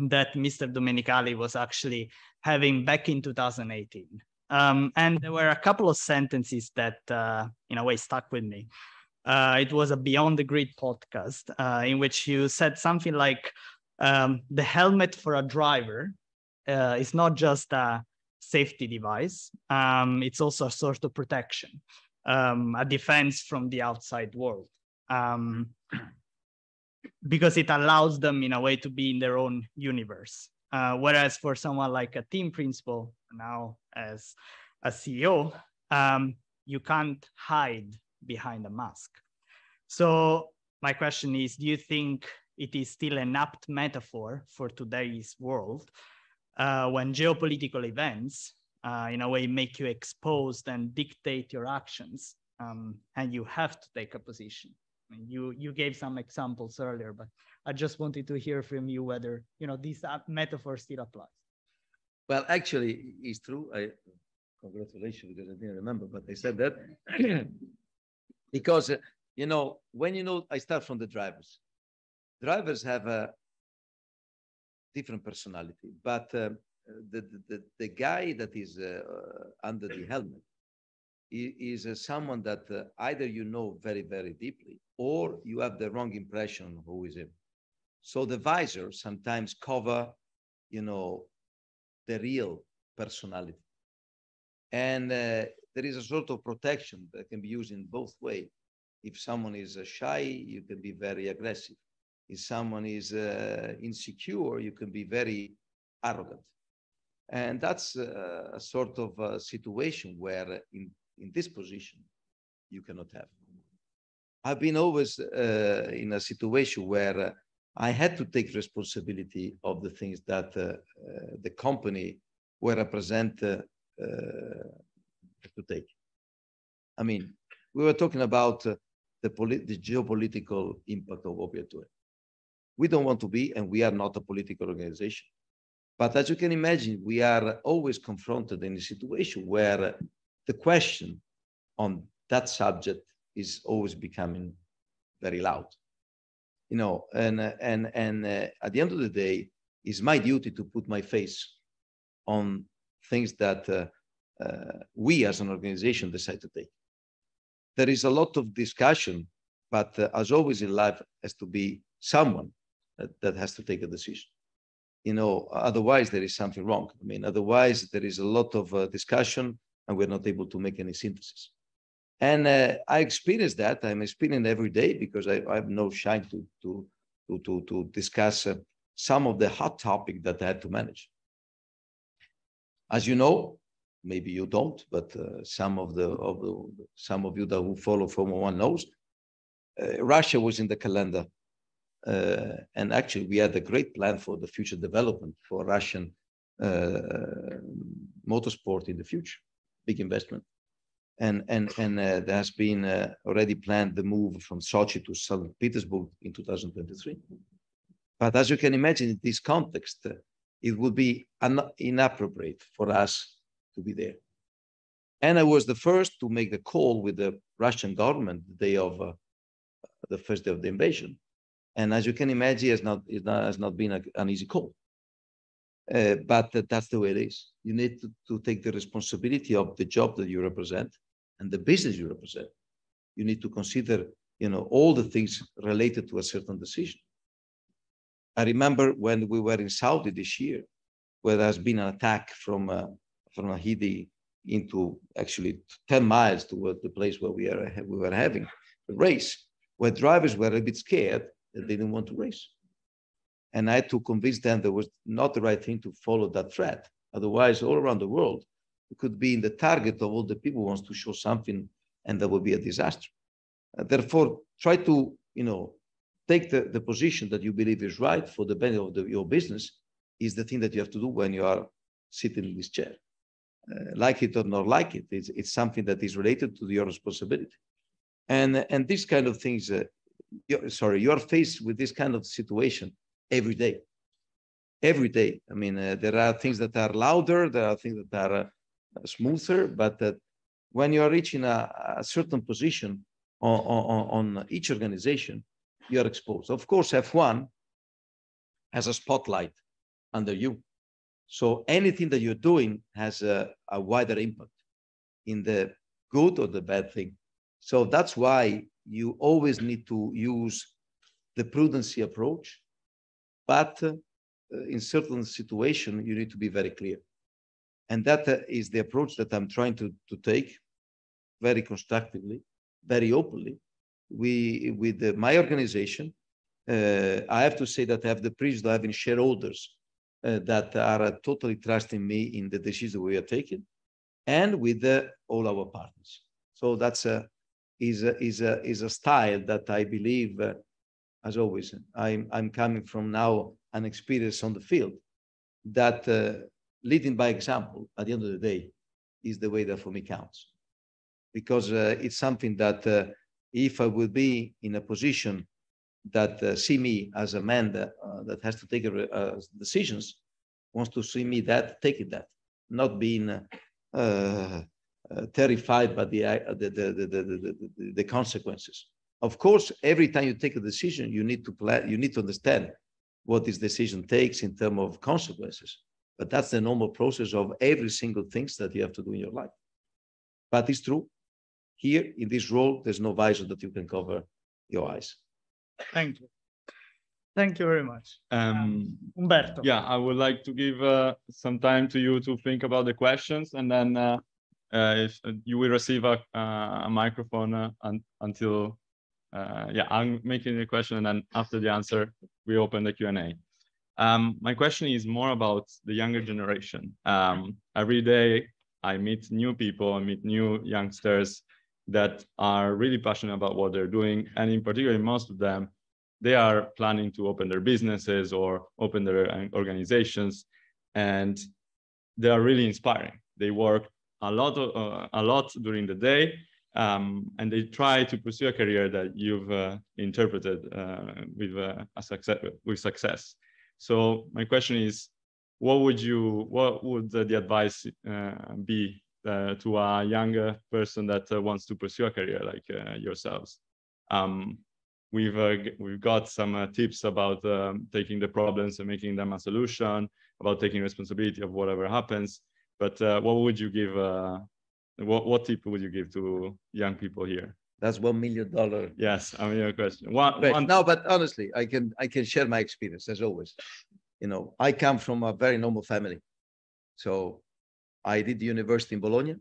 that Mr. Domenicali was actually having back in 2018. And there were a couple of sentences that in a way stuck with me. It was a Beyond the Grid podcast in which you said something like, the helmet for a driver is not just a safety device, it's also a sort of protection, a defense from the outside world, because it allows them in a way to be in their own universe. Whereas for someone like a team principal, now as a CEO, you can't hide behind a mask. So my question is, do you think it is still an apt metaphor for today's world when geopolitical events, in a way, make you exposed and dictate your actions, and you have to take a position? I mean, you gave some examples earlier, but I just wanted to hear from you whether this metaphor still applies. Well, actually, it's true. Congratulations, because I didn't remember, but I said that because when I start from the drivers. Drivers have a different personality, but the guy that is under the helmet is someone that either very, very deeply, or you have the wrong impression of who is him. So the visor sometimes cover, the real personality. And there is a sort of protection that can be used in both ways. If someone is shy, you can be very aggressive. If someone is insecure, you can be very arrogant. And that's a sort of situation where in this position, you cannot have. I've been always in a situation where I had to take responsibility of the things that the company were represented to take. I mean, we were talking about the geopolitical impact of what we are doing. We don't want to be, and we are not a political organization. But as you can imagine, we are always confronted in a situation where the question on that subject is always becoming very loud. And at the end of the day, it's my duty to put my face on things that we as an organization decide to take. There is a lot of discussion, but as always in life, has to be someone that has to take a decision. Otherwise there is something wrong. I mean, otherwise there is a lot of discussion and we're not able to make any synthesis. And I experience that. I'm experiencing every day because I have no shame to discuss some of the hot topics that I had to manage. As you know, maybe you don't, but some of you that who follow Formula One knows, Russia was in the calendar. And actually, we had a great plan for the future development for Russian motorsport in the future, big investment. And there has been already planned the move from Sochi to St. Petersburg in 2023. But as you can imagine, in this context, it would be inappropriate for us to be there. And I was the first to make the call with the Russian government the day of the first day of the invasion. And as you can imagine, it has not been an easy call. but that's the way it is. You need to take the responsibility of the job that you represent and the business you represent. You need to consider, all the things related to a certain decision. I remember when we were in Saudi this year, where there has been an attack from Hidi into actually 10 miles toward the place where we were having the race, where drivers were a bit scared that they didn't want to race. And I had to convince them that was not the right thing to follow that threat. Otherwise, all around the world, it could be in the target of all the people who wants to show something, and that would be a disaster. Therefore, try to, take the position that you believe is right for the benefit of your business is the thing that you have to do when you are sitting in this chair. Like it or not like it, it's something that is related to your responsibility. And these kind of things, you're faced with this kind of situation every day. Every day. I mean, there are things that are louder, there are things that are smoother, but when you are reaching a certain position on each organization, you are exposed. Of course, F1 has a spotlight under you. So anything that you're doing has a wider impact in the good or the bad thing. So that's why you always need to use the prudency approach, but in certain situations, you need to be very clear. And that is the approach that I'm trying to take very constructively, very openly. With my organization, I have to say that I have the privilege of having shareholders that are totally trusting me in the decisions we are taking, and with all our partners. So that's is a style that I believe, as always, I'm coming from now an experience on the field that leading by example at the end of the day is the way that for me counts, because it's something that if I would be in a position that see me as a man that has to take decisions, wants to see me taking that, not being terrified by the consequences. Of course, every time you take a decision, you need to plan, you need to understand what this decision takes in terms of consequences. But that's the normal process of every single thing that you have to do in your life. But it's true. Here in this role, there's no visor that you can cover your eyes. Thank you. Thank you very much. Umberto. Yeah, I would like to give some time to you to think about the questions, and then if you will receive a microphone until, I'm making the question, and then after the answer, we open the Q&A. My question is more about the younger generation. Every day I meet new people, I meet new youngsters that are really passionate about what they're doing. And in particular, most of them, they are planning to open their businesses or open their organizations. And they are really inspiring. They work a lot during the day, and they try to pursue a career that you've interpreted with success. So my question is, what would the advice be to a younger person that wants to pursue a career like yourselves? We've got some tips about taking the problems and making them a solution, about taking responsibility of whatever happens. But what would you give? What tip would you give to young people here? That's $1 million. Yes, I mean your question. No, but honestly, I can share my experience as always. I come from a very normal family, so I did the university in Bologna,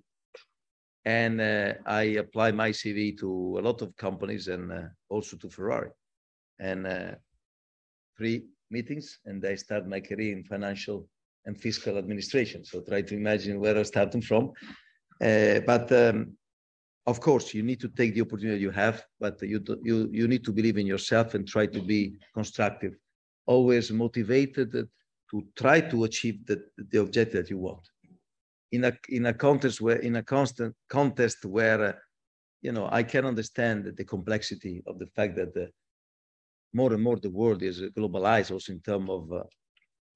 and I applied my CV to a lot of companies and also to Ferrari, and 3 meetings, and I started my career in financial and fiscal administration. So try to imagine where I'm starting from. But of course, you need to take the opportunity you have, but you need to believe in yourself and try to be constructive, always motivated to try to achieve the objective that you want. In a constant contest where I can understand the complexity of the fact that more and more the world is globalized, also in terms of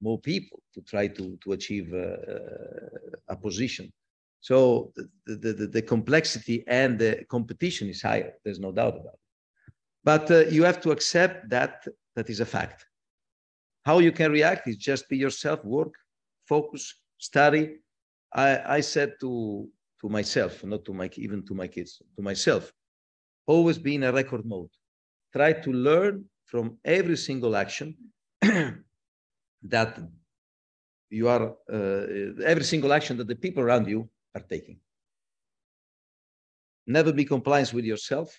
more people to try to achieve a position. So the complexity and the competition is higher. There's no doubt about it. But you have to accept that is a fact. How you can react is just be yourself, work, focus, study. I said to myself, not to my, even to my kids, to myself, always be in a record mode. Try to learn from every single action that you are, every single action that the people around you are taking. Never be compliant with yourself,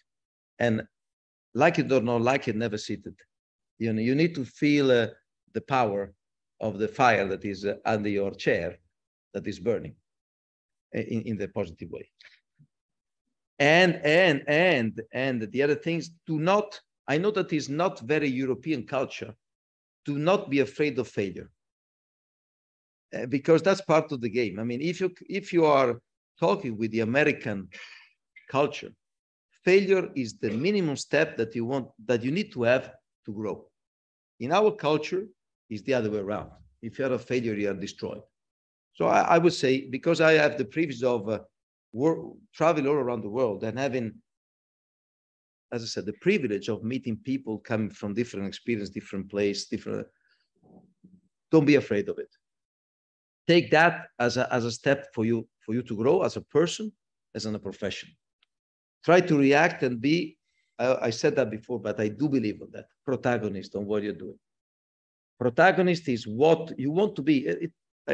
and like it or not like it, never sit it. You know, you need to feel the power of the fire that is under your chair that is burning in the positive way. And the other things, do not, I know that is not very European culture, do not be afraid of failure. Because that's part of the game. I mean, if you are talking with the American culture, failure is the minimum step that you need to have to grow. In our culture, it's the other way around. If you're a failure, you are destroyed. So I would say, because I have the privilege of traveling all around the world and having, as I said, the privilege of meeting people coming from different experience, different place, different. Don't be afraid of it. Take that as a step for you to grow as a person, as in a profession. Try to react and be, I said that before, but I do believe in that, protagonist on what you're doing. Protagonist is what you want to be.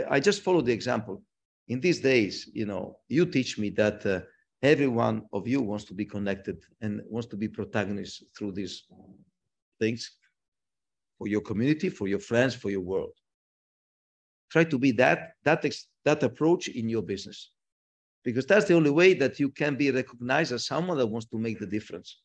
I just follow the example. In these days, you know, you teach me that every one of you wants to be connected and wants to be protagonist through these things for your community, for your friends, for your world. Try to be that approach in your business, because that's the only way that you can be recognized as someone that wants to make the difference.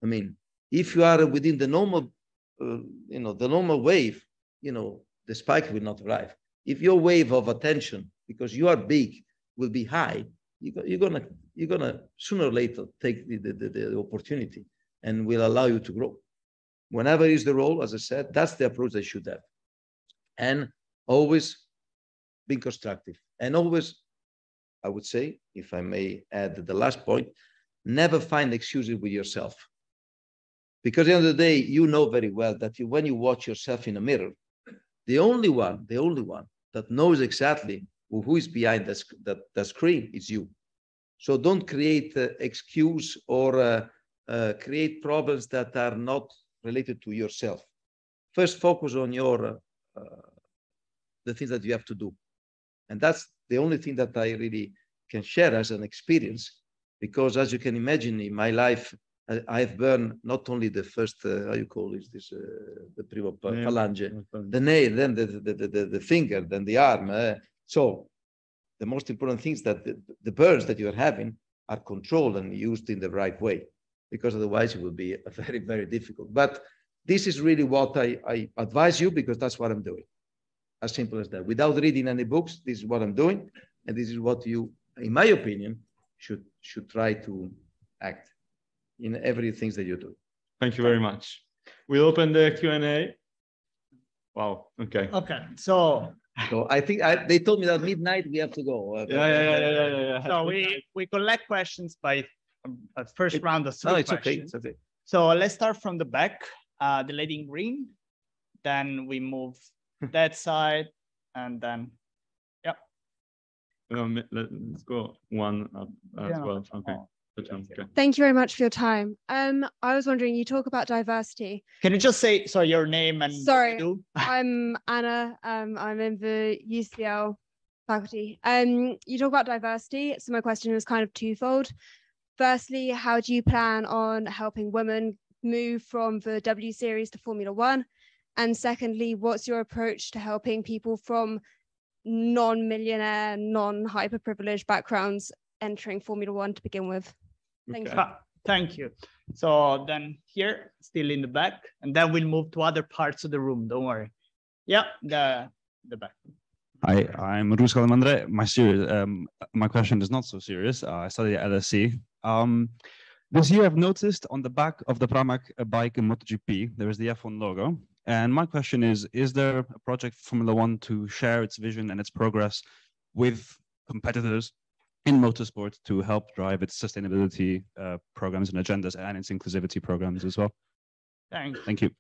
I mean, if you are within the normal, the normal wave, the spike will not arrive. If your wave of attention, because you are big, will be high, you're gonna sooner or later take the opportunity and will allow you to grow. Whenever is the role, as I said, that's the approach they should have. And always being constructive. And always, I would say, if I may add the last point, never find excuses with yourself. Because at the end of the day, you know very well that when you watch yourself in a mirror, the only one that knows exactly who is behind that screen is you. So don't create excuse or create problems that are not related to yourself. First, focus on the things that you have to do. And that's the only thing that I really can share as an experience, because as you can imagine, in my life, I've burned not only the first, how you call this, the primo phalange, the nail, then the finger, then the arm. So the most important thing is that the burns that you're having are controlled and used in the right way, because otherwise it will be very, very difficult. But this is really what I advise you, because that's what I'm doing. As simple as that. Without reading any books, this is what I'm doing. And this is what you, in my opinion, should try to act in everything that you do. Thank you very much. We'll open the Q&A. Wow, okay. Okay, so I think they told me that midnight we have to go. Yeah. So we collect questions by a first round of three questions. Okay, it's okay. So let's start from the back, the lady in green. Then we move that side, and then, yeah. Let's go one up as well. Okay. Thank you very much for your time. I was wondering, you talk about diversity. Can you just say, your name and Sorry, what you do? I'm Anna. I'm in the UCL faculty. You talk about diversity. So my question is kind of twofold. Firstly, how do you plan on helping women move from the W Series to Formula One? And secondly, what's your approach to helping people from non-millionaire, non-hyper-privileged backgrounds entering Formula One to begin with? Thank you. Thank you. So then here, still in the back, and then we'll move to other parts of the room. Don't worry. Yeah, the back. Hi, I'm Rus Calamandre. My question is not so serious. I study at LSE. This year, I've noticed on the back of the Pramac bike in MotoGP, there is the F1 logo. And my question is there a project for Formula One to share its vision and its progress with competitors in motorsport to help drive its sustainability programs and agendas and its inclusivity programs as well? Thank you. Thank you.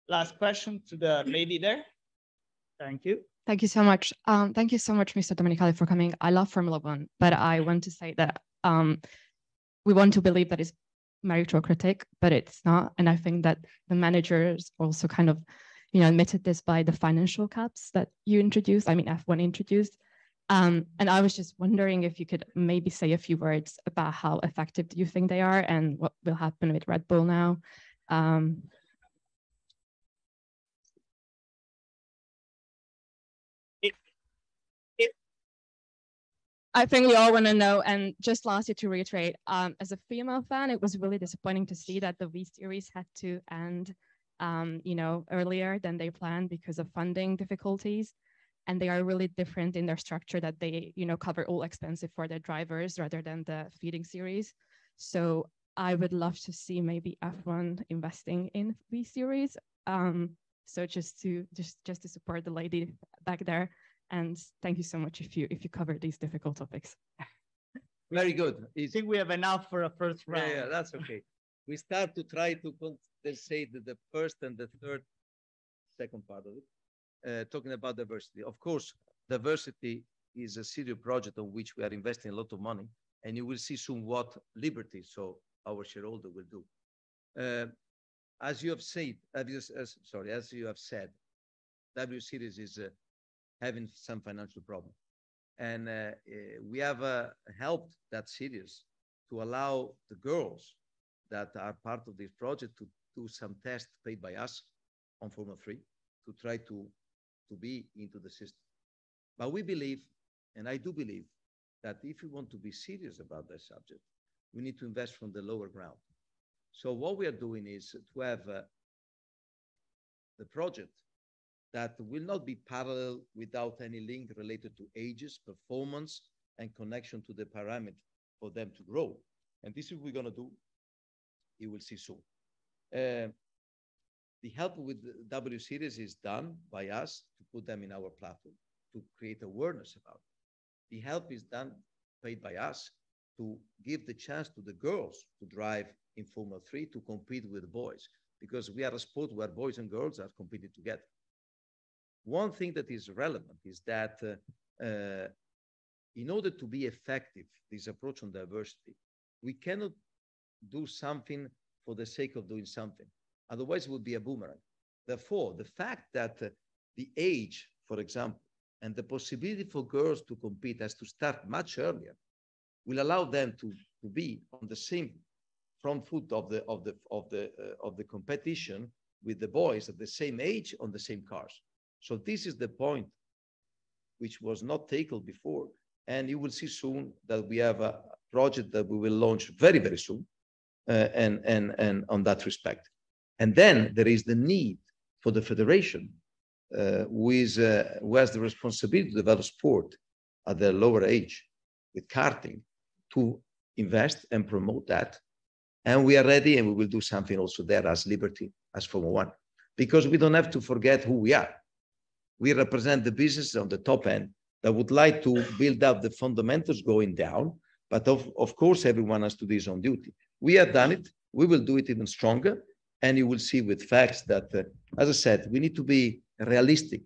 Last question to the lady there. Thank you. Thank you so much. Thank you so much, Mr. Domenicali, for coming. I love Formula One, but I want to say that we want to believe that it's meritocratic, but it's not. And I think that the managers also kind of, admitted this by the financial caps that you introduced. I mean, F1 introduced. And I was just wondering if you could maybe say a few words about how effective do you think they are and what will happen with Red Bull now. I think we all want to know. And just lastly, to reiterate, as a female fan, it was really disappointing to see that the V Series had to end, earlier than they planned because of funding difficulties. And they are really different in their structure, that they, cover all expenses for their drivers rather than the feeding series. So I would love to see maybe F1 investing in V Series. So just to support the lady back there. And thank you so much if you cover these difficult topics. Very good. I think we have enough for a first round. Yeah, that's okay. We start to try to compensate the first and the second part of it, talking about diversity. Of course, diversity is a serious project on which we are investing a lot of money, and you will see soon what Liberty, so our shareholder, will do. As you have said, as you have said, W Series is having some financial problem. And we have helped that series to allow the girls that are part of this project to do some tests paid by us on Formula 3 to try to be into the system. But we believe, and I do believe, that if we want to be serious about that subject, we need to invest from the lower ground. So what we are doing is to have the project that will not be parallel without any link related to ages, performance, and connection to the parameter for them to grow. And this is what we're going to do. You will see soon. The help with the W Series is done by us to put them in our platform, to create awareness about it. The help is done, paid by us, to give the chance to the girls to drive in Formula 3 to compete with the boys, because we are a sport where boys and girls are competing together. One thing that is relevant is that in order to be effective, this approach on diversity, we cannot do something for the sake of doing something. Otherwise, it would be a boomerang. Therefore, the fact that the age, for example, and the possibility for girls to compete has to start much earlier will allow them to be on the same front foot of the competition with the boys at the same age on the same cars. So this is the point which was not tackled before. And you will see soon that we have a project that we will launch very, very soon and on that respect. And then there is the need for the federation who has the responsibility to develop sport at the lower age with karting to invest and promote that. And we are ready, and we will do something also there as Liberty, as Formula One, because we don't have to forget who we are. We represent the business on the top end that would like to build up the fundamentals going down. But of course, everyone has to do his own duty. We have done it. We will do it even stronger. And you will see with facts that, as I said, we need to be realistic.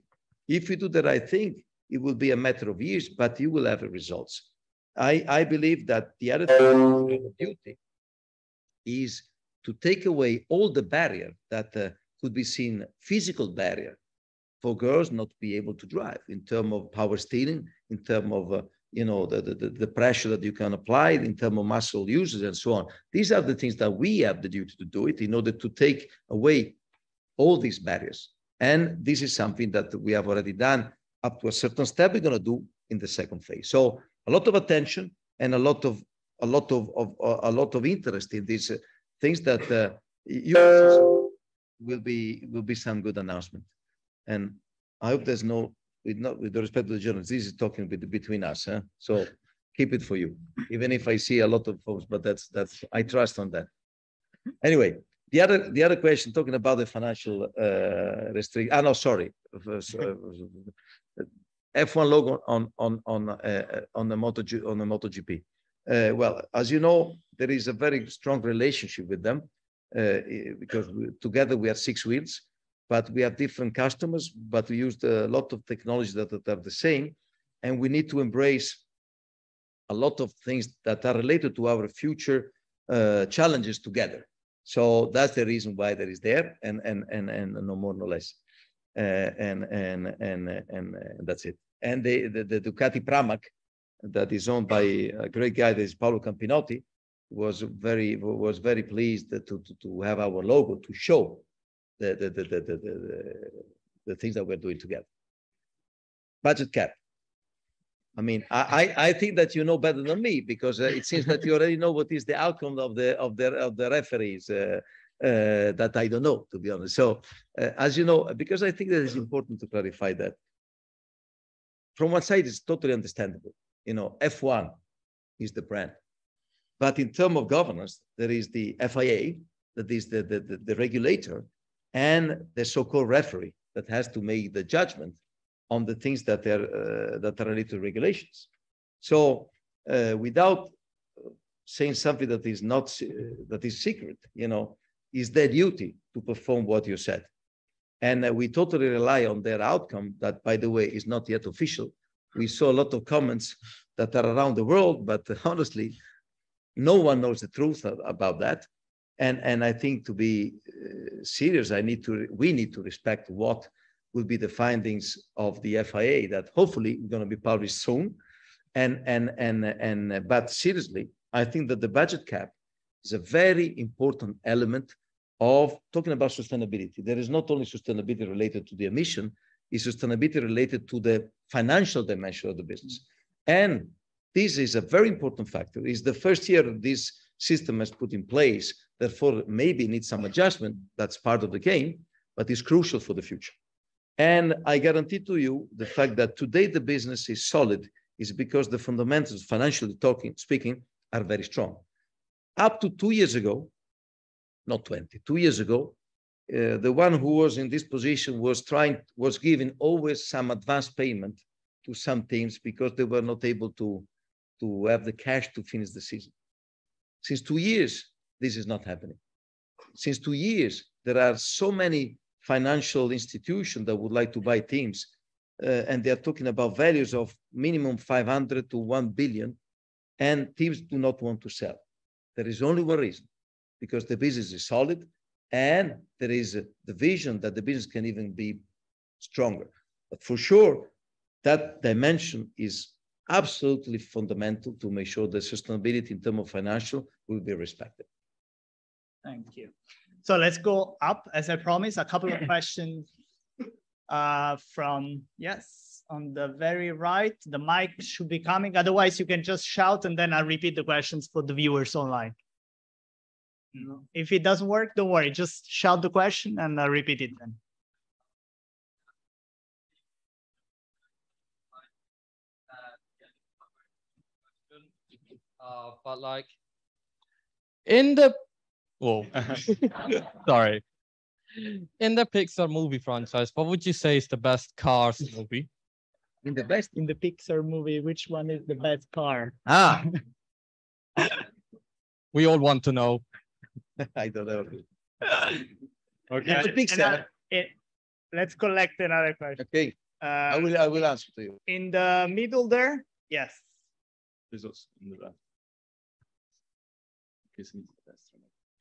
If you do the right thing, it will be a matter of years, but you will have results. I believe that the other thing of duty is to take away all the barrier that could be seen, physical barrier, for girls not to be able to drive in terms of power steering, in terms of the pressure that you can apply, in terms of muscle uses and so on. These are the things that we have the duty to do it in order to take away all these barriers. And this is something that we have already done up to a certain step. We're going to do in the second phase. So a lot of attention and a lot of interest in these things that will be some good announcement. And I hope there's with the respect to the journalists, this is talking between us. Huh? So keep it for you, even if I see a lot of folks, but that's I trust on that. Anyway, the other question, talking about the financial restriction. No, sorry. F1 logo on the MotoGP. Well, as you know, there is a very strong relationship with them because together we have 6 wheels. but we have different customers, but we used a lot of technologies that are the same. And we need to embrace a lot of things that are related to our future challenges together. So that's the reason why that is there, and no more, no less. And that's it. And the Ducati Pramac that is owned by a great guy that is Paolo Campinotti was very pleased to have our logo to show the things that we're doing together. Budget cap. I mean, I think that you know better than me, because it seems that you already know what is the outcome of the referees that I don't know, to be honest. So as you know, because I think that it's important to clarify that. From one side, it's totally understandable. You know, F1 is the brand, but in terms of governance, there is the FIA, that is the regulator, and the so-called referee that has to make the judgment on the things that are related to regulations. So without saying something that is not that is secret, you know, is their duty to perform what you said. And we totally rely on their outcome that, by the way, is not yet official. We saw a lot of comments that are around the world, but honestly, no one knows the truth about that. And I think to be serious, we need to respect what will be the findings of the FIA that hopefully going to be published soon. But seriously, I think that the budget cap is a very important element of talking about sustainability. There is not only sustainability related to the emission, it's sustainability related to the financial dimension of the business. And this is a very important factor. It's the first year this system has put in place, therefore maybe needs some adjustment. That's part of the game, but it's crucial for the future. And I guarantee to you the fact that today the business is solid is because the fundamentals, financially speaking, are very strong. Up to 2 years ago, not 20, 2 years ago, the one who was in this position was giving always some advance payment to some teams because they were not able to have the cash to finish the season. Since 2 years, this is not happening. Since 2 years, there are so many financial institutions that would like to buy teams, and they're talking about values of minimum 500 to 1 billion, and teams do not want to sell. There is only one reason, because the business is solid, and there is the vision that the business can even be stronger. But for sure, that dimension is absolutely fundamental to make sure that sustainability in terms of financial will be respected. Thank you. So let's go up, as I promised, a couple of questions from, yes, on the very right. The mic should be coming. Otherwise, you can just shout and then I'll repeat the questions for the viewers online. If it doesn't work, don't worry. Just shout the question and I'll repeat it then. But like in the sorry, in the Pixar movie franchise, what would you say is the best Cars movie? In the Pixar movie, which one is the best car? We all want to know. I don't know. Okay. Pixar. Let's collect another question. Okay. I will answer to you. In the middle there, yes.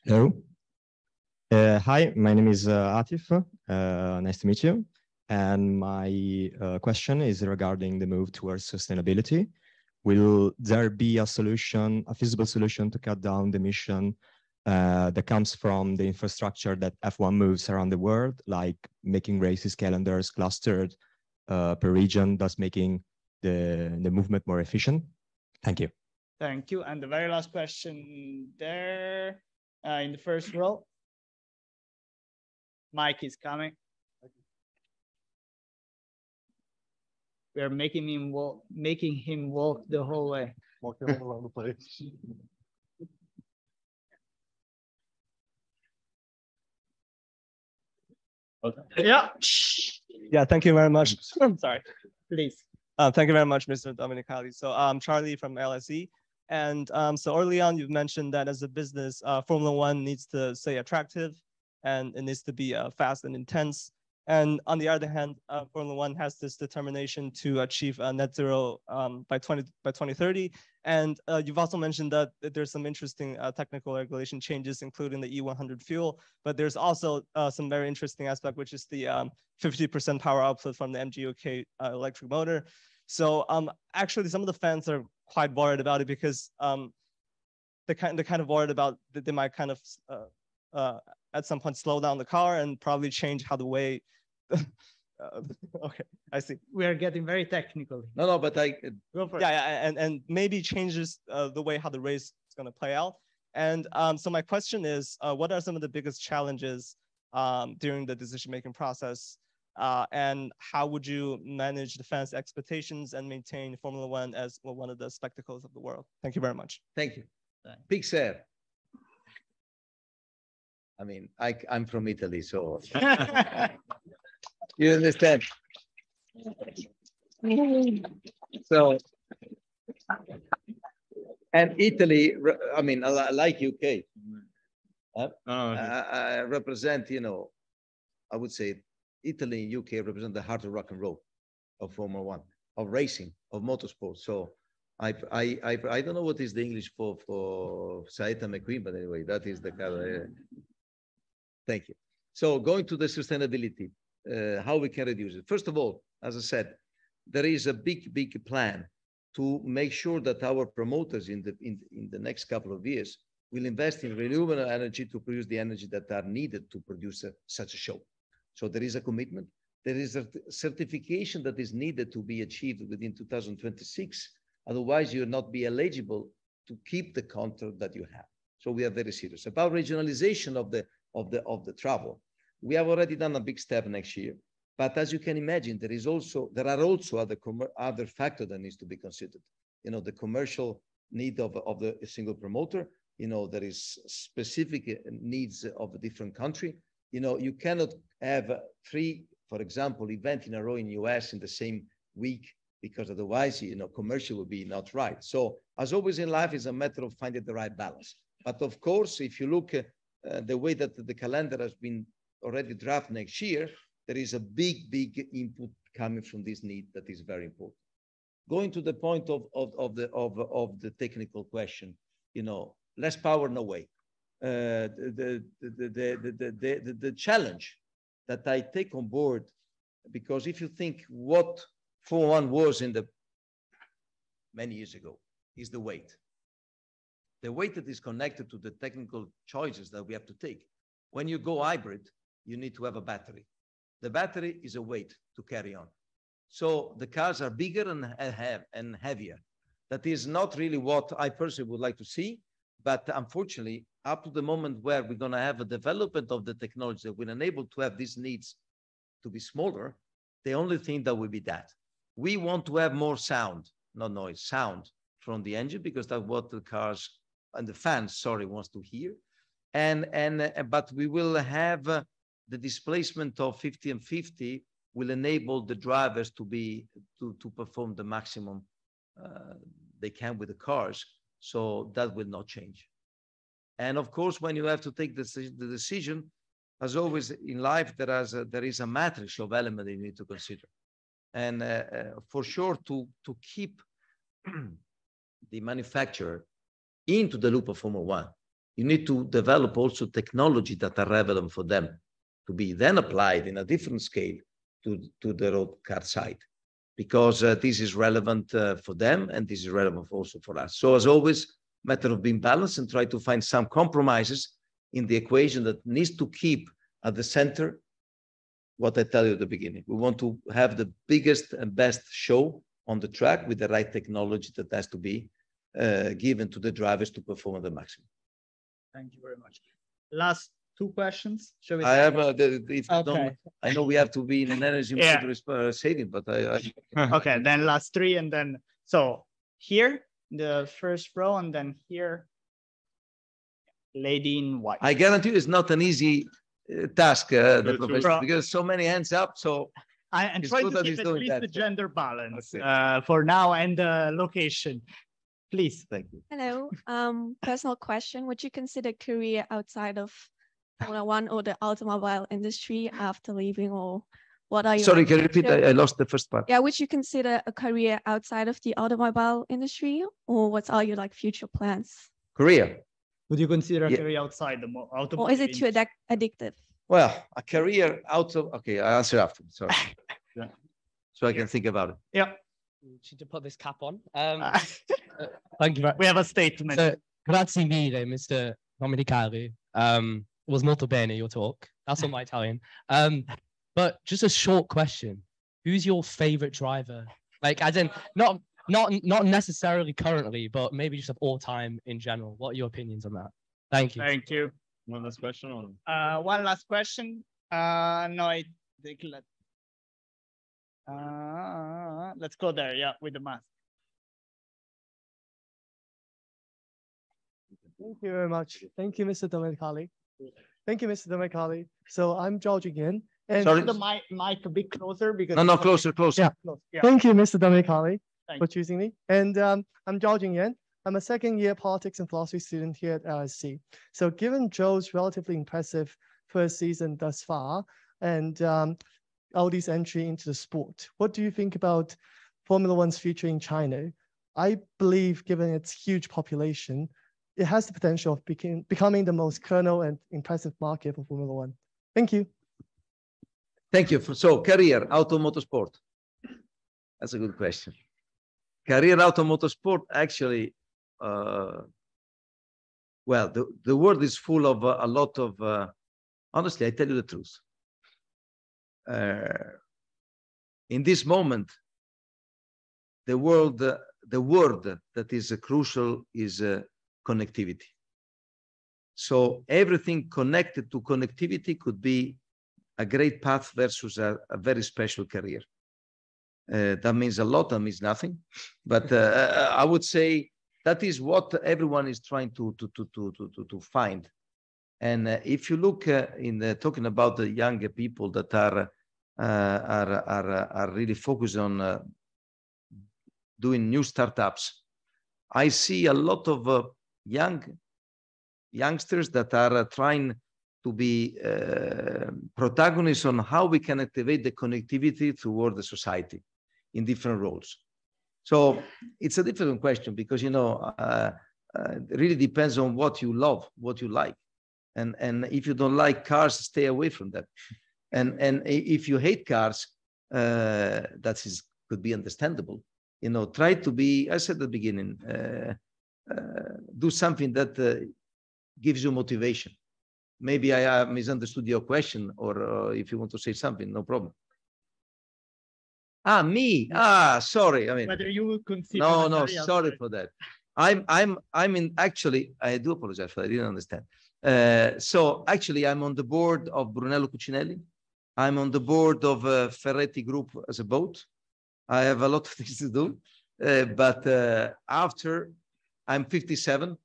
Hello. Hi, my name is Atif. Nice to meet you. And my question is regarding the move towards sustainability. Will there be a solution, a feasible solution to cut down the emission that comes from the infrastructure that F1 moves around the world, like making races, calendars clustered per region, thus making the movement more efficient? Thank you. Thank you. And the very last question there in the first row. Mike is coming. We are making him walk the whole way. Walking all around the place. Yeah. Yeah, thank you very much. I'm sorry. Please. Thank you very much, Mr. Domenicali. So I'm Charlie from LSE. And so early on, you've mentioned that as a business, Formula One needs to stay attractive and it needs to be fast and intense. And on the other hand, Formula One has this determination to achieve net zero by 2030. And you've also mentioned that there's some interesting technical regulation changes, including the E100 fuel. But there's also some very interesting aspect, which is the 50% power output from the MGUK electric motor. So actually, some of the fans are quite worried about it because they're kind of worried about that they might kind of at some point slow down the car and probably change how the way. Okay, I see. We are getting very technical. No, but I go for it. Yeah, and maybe changes the way how the race is going to play out. And so my question is, what are some of the biggest challenges during the decision-making process? And how would you manage the fans' expectations and maintain Formula One as one of the spectacles of the world? Thank you very much. Thank you. Pixar. I mean, I'm from Italy, so you understand. So, and Italy, I mean, like UK, I represent, you know, I would say Italy and UK represent the heart of rock and roll, of Formula One, of racing, of motorsport. So I don't know what is the English for Saita McQueen, but anyway, that is the kind of, thank you. So going to the sustainability, how we can reduce it. First of all, as I said, there is a big plan to make sure that our promoters in the next couple of years will invest in renewable energy to produce the energy that are needed to produce such a show. So there is a commitment. There is a certification that is needed to be achieved within 2026. Otherwise, you'll not be eligible to keep the contract that you have. So we are very serious about regionalization of the travel. We have already done a big step next year, but as you can imagine, there are also other factors that needs to be considered. You know, the commercial need of the single promoter. You know, there is specific needs of a different country. You know, you cannot have 3, for example, events in a row in US in the same week, because otherwise, you know, commercial would be not right. So as always in life, it's a matter of finding the right balance. But of course, if you look at the way that the calendar has been already drafted next year, there is a big input coming from this need that is very important. Going to the point of the technical question, you know, less power, no way. The challenge that I take on board, because if you think what Formula One was in the many years ago, is the weight. The weight that is connected to the technical choices that we have to take. When you go hybrid, you need to have a battery. The battery is a weight to carry on. So the cars are bigger and heavier. That is not really what I personally would like to see. But unfortunately, up to the moment where we're going to have a development of the technology that will enable to have these needs to be smaller, the only thing that will be that. We want to have more sound, not noise, sound from the engine, because that's what the cars and the fans, wants to hear. But we will have the displacement of 50 and 50 will enable the drivers to perform the maximum they can with the cars. So that will not change. And of course, when you have to take the decision, as always in life, there is a matrix of elements that you need to consider. And for sure, to keep the manufacturer into the loop of Formula One, you need to develop also technology that are relevant for them to be then applied in a different scale to the road car side, because this is relevant for them and this is relevant also for us. So as always, matter of being balanced and try to find some compromises in the equation that needs to keep at the center what I tell you at the beginning. We want to have the biggest and best show on the track with the right technology that has to be given to the drivers to perform at the maximum. Thank you very much. Last 2 questions. Shall we? I have I know we have to be in an energy saving, but Okay, then last 3, and then so here the first row, and then here, lady in white. I guarantee you, it's not an easy task, the profession, because so many hands up. So I'm trying to keep at least the gender balance for now and location. Please. Thank you. Hello. Personal question. Would you consider career outside of Formula One or the automobile industry after leaving, or what are you? Sorry, can you repeat? I lost the first part. Yeah, would you consider a career outside of the automobile industry, or what are your like future plans? Career. Would you consider a career outside the automobile? Or is it too addictive? Well, a career out of, okay, I'll answer after, sorry. Yeah. So I can think about it. Yeah. Should you put this cap on? Thank you. We have a statement. So, grazie mille, Mr. Domenicali. It was molto bene, your talk. That's all my Italian. But just a short question. Who's your favorite driver? Like, as in, not necessarily currently, but maybe just of all time in general. What are your opinions on that? Thank you. Thank you. One last question. One last question. No, I think let's go there. Yeah, with the mask. Thank you very much. Thank you, Mr. Domenicali. Thank you, Mr. Domenicali. So I'm George again. And Sorry, the mic a bit closer because No, closer. Yeah. Yeah. Thank you, Mr. Domenicali, Thank for choosing me. And I'm George Yen. I'm a second-year politics and philosophy student here at LSE. So given Joe's relatively impressive first season thus far, and Audi's entry into the sport, what do you think about Formula One's future in China? I believe, given its huge population, it has the potential of becoming the most kernel and impressive market for Formula One. Thank you. Thank you. So career, auto motorsport. That's a good question. Career auto motorsport, actually, well, the world is full of a lot of, honestly, I tell you the truth. In this moment, the word that is crucial is connectivity. So everything connected to connectivity could be a great path versus a very special career. That means a lot, that means nothing. But I would say that is what everyone is trying to find. And if you look in talking about the younger people that are really focused on doing new startups, I see a lot of youngsters that are trying to be protagonists on how we can activate the connectivity toward the society in different roles. So it's a difficult question because, you know, it really depends on what you love, what you like. And if you don't like cars, stay away from them. And if you hate cars, could be understandable. You know, try to be, I said at the beginning, do something that gives you motivation. Maybe I misunderstood your question, or if you want to say something, no problem. Me. Sorry. I mean, whether you would consider. No, sorry for that. I'm in. Actually, I do apologize for that. I didn't understand. So actually, I'm on the board of Brunello Cucinelli. I'm on the board of Ferretti Group as a boat. I have a lot of things to do, but after I'm 57.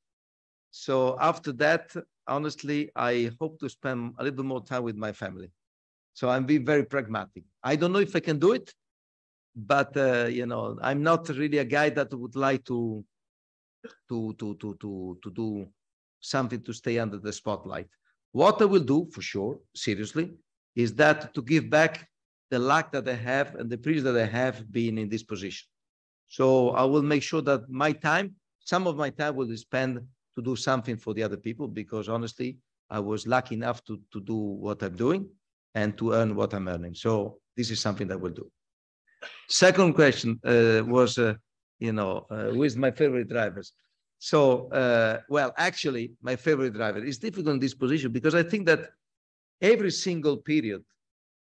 So after that, honestly, I hope to spend a little bit more time with my family. So I'm being very pragmatic. I don't know if I can do it, but you know, I'm not really a guy that would like to do something to stay under the spotlight. What I will do for sure, seriously, is that to give back the luck that I have and the privilege that I have been in this position. So I will make sure that my time, some of my time will be spent to do something for the other people, because honestly, I was lucky enough to do what I'm doing and to earn what I'm earning. So this is something that we'll do. Second question was, you know, who is my favorite drivers? So, well, actually, my favorite driver is difficult in this position because I think that every single period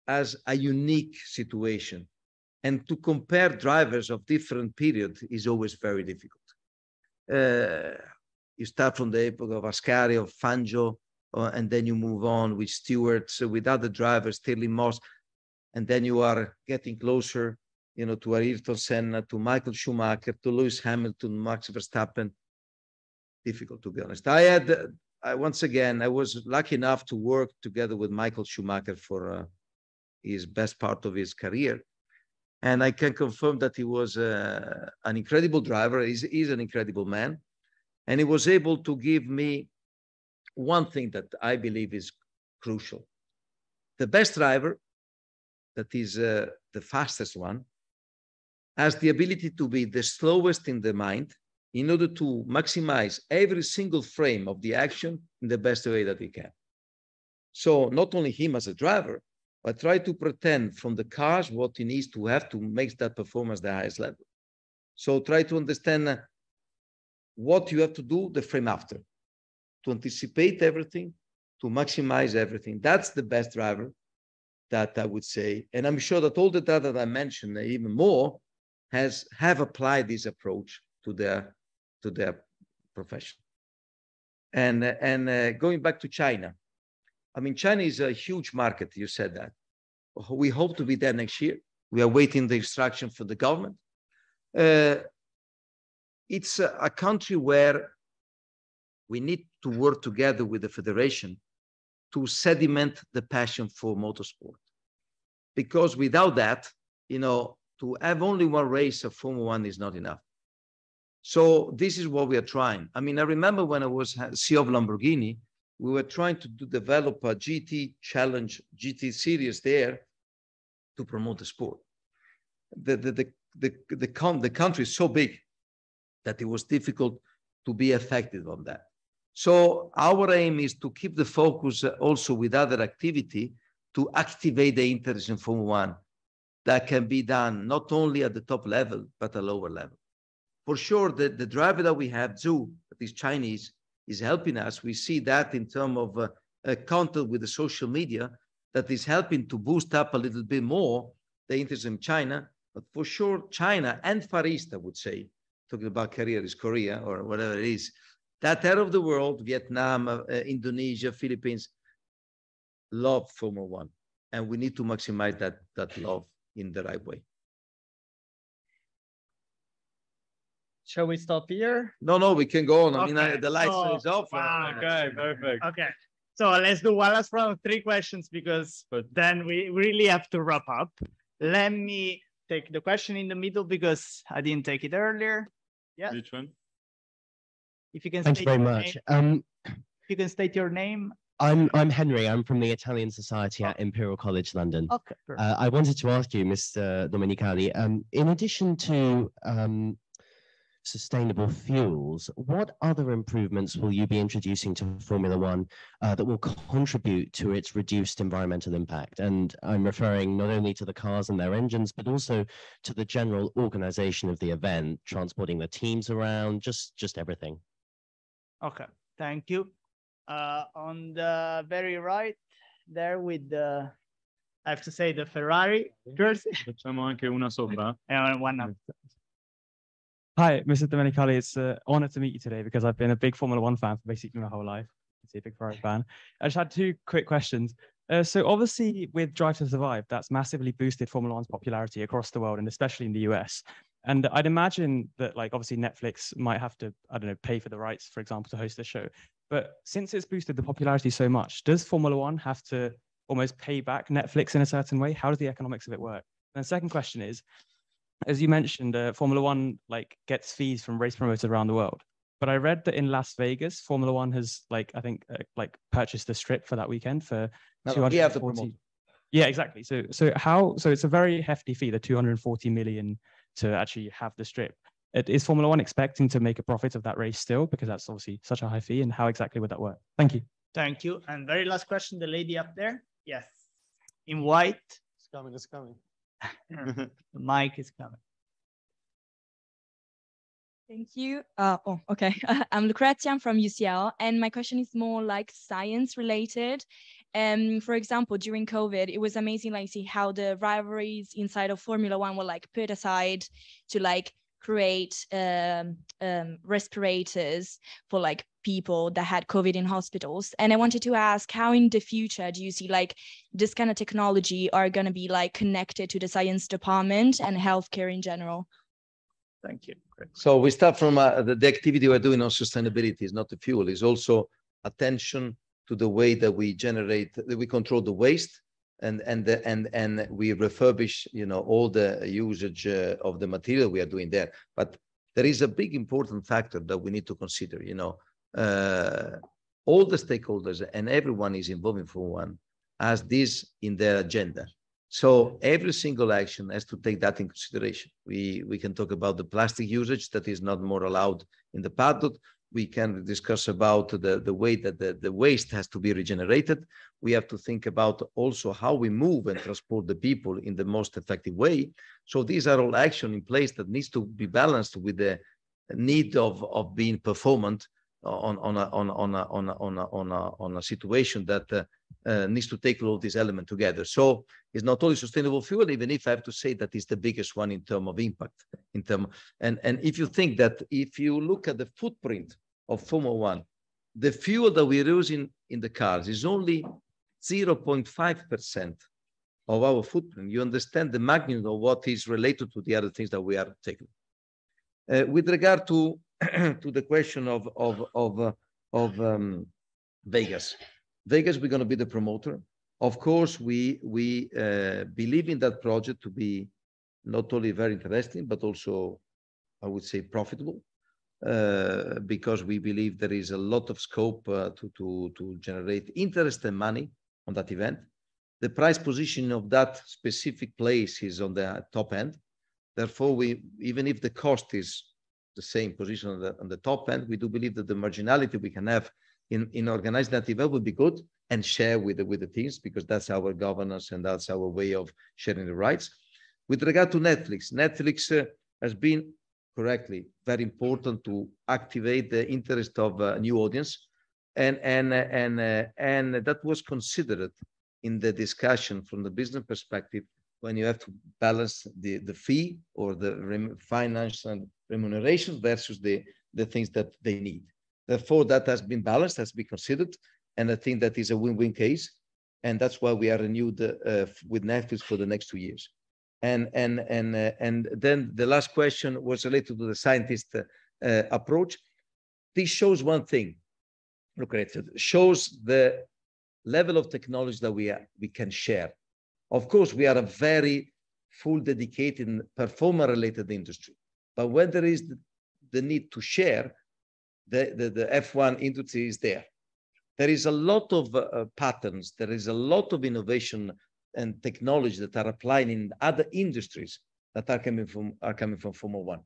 has a unique situation. And to compare drivers of different periods is always very difficult. You start from the epoch of Ascari, of Fangio, and then you move on with Stewart, with other drivers, Stirling Moss, and then you are getting closer, you know, to Ayrton Senna, to Michael Schumacher, to Lewis Hamilton, Max Verstappen. Difficult, to be honest. Once again, I was lucky enough to work together with Michael Schumacher for his best part of his career. And I can confirm that he was an incredible driver. He's an incredible man. And he was able to give me one thing that I believe is crucial. The best driver, that is the fastest one, has the ability to be the slowest in the mind in order to maximize every single frame of the action in the best way that he can. So not only him as a driver, but try to pretend from the cars what he needs to have to make that performance the highest level. So try to understand what you have to do the frame after, to anticipate everything, to maximize everything. That's the best driver that I would say. And I'm sure that all the data that I mentioned, even more, have applied this approach to their profession. And going back to China, I mean, China is a huge market. You said that. We hope to be there next year. We are waiting the instruction for the government. It's a country where we need to work together with the federation to sediment the passion for motorsport. Because without that, you know, to have only one race of Formula One is not enough. So this is what we are trying. I mean, I remember when I was CEO of Lamborghini, we were trying to develop a GT Challenge, GT series there to promote the sport. The country is so big that it was difficult to be effective on that. So our aim is to keep the focus also with other activity to activate the interest in Formula One that can be done not only at the top level, but at a lower level. For sure, the driver that we have, Zhu, that is Chinese, is helping us. We see that in terms of contact with the social media that is helping to boost up a little bit more the interest in China. But for sure, China and Far East, I would say, talking about career is Korea or whatever it is, that area of the world, Vietnam, Indonesia, Philippines, love Formula One. And we need to maximize that love in the right way. Shall we stop here? No, we can go on. Okay. I mean, the lights is off. Okay, perfect. Okay. So let's do one last round of 3 questions because then we really have to wrap up. Let me take the question in the middle because I didn't take it earlier. Yeah. Which one? If you can Thank you very much. If you can state your name. I'm Henry. I'm from the Italian Society at Imperial College London. Okay. I wanted to ask you, Mr. Domenicali, in addition to sustainable fuels, what other improvements will you be introducing to Formula One that will contribute to its reduced environmental impact? And I'm referring not only to the cars and their engines, but also to the general organization of the event, transporting the teams around, just everything. Okay, thank you. On the very right there with the, I have to say, the Ferrari jersey. Facciamo anche una sopra. And one up. Hi, Mr. Domenicali. It's an honor to meet you today because I've been a big Formula One fan for basically my whole life. I'm a big Ferrari fan. I just had 2 quick questions. So obviously with Drive to Survive, that's massively boosted Formula One's popularity across the world and especially in the US. And I'd imagine that, like, obviously Netflix might have to, I don't know, pay for the rights, for example, to host the show. But since it's boosted the popularity so much, does Formula One have to almost pay back Netflix in a certain way? How does the economics of it work? And the second question is, as you mentioned, Formula One like gets fees from race promoters around the world. But I read that in Las Vegas, Formula One has purchased the strip for that weekend for 240. Yeah, exactly. So it's a very hefty fee, the 240 million to actually have the strip. Is Formula One expecting to make a profit of that race still? Because that's obviously such a high fee. And how exactly would that work? Thank you. Thank you. And very last question, the lady up there. Yes. In white. It's coming, it's coming. The mic is coming. Thank you. Okay. I'm Lucrezia, I'm from UCL, and my question is more like science related. For example, during COVID, it was amazing, like, see how the rivalries inside of Formula One were like put aside to like create respirators for like people that had COVID in hospitals. And I wanted to ask, how in the future do you see like this kind of technology are going to be like connected to the science department and healthcare in general? Thank you. Great. So we start from the activity we're doing on sustainability is not the fuel, it's also attention to the way that we generate, that we control the waste and we refurbish, you know, all the usage of the material we are doing there. But there is a big important factor that we need to consider, you know, all the stakeholders and everyone is involved in Formula One has this in their agenda. So every single action has to take that in consideration. We can talk about the plastic usage that is not more allowed in the paddock. We can discuss about the way that the waste has to be regenerated. We have to think about also how we move and transport the people in the most effective way. So these are all actions in place that needs to be balanced with the need of being performant on a situation that needs to take all these elements together. So it's not only sustainable fuel, even if I have to say that it's the biggest one in terms of impact. And if you think that if you look at the footprint of Formula One, the fuel that we're using in the cars is only 0.5% of our footprint. You understand the magnitude of what is related to the other things that we are taking. With regard to to the question of Vegas, we're going to be the promoter. Of course, we believe in that project to be not only very interesting, but also, I would say, profitable, because we believe there is a lot of scope to generate interest and money on that event. The price position of that specific place is on the top end. Therefore, even if the cost is the same position on the top end, we do believe that the marginality we can have in organizing that event will be good and share with the teams, because that's our governance and that's our way of sharing the rights. With regard to Netflix has been correctly very important to activate the interest of a new audience, and that was considered in the discussion from the business perspective when you have to balance the fee or the financial remuneration versus the things that they need. Therefore, that has been balanced, has been considered, and I think that is a win-win case, and that's why we are renewed with Netflix for the next 2 years. And then the last question was related to the scientist approach. This shows one thing, Lucrezia, shows the level of technology that we can share. Of course, we are a very full, dedicated, performer-related industry, but when there is the need to share, the F1 industry is there. There is a lot of patterns, there is a lot of innovation and technology that are applying in other industries that are coming from Formula One.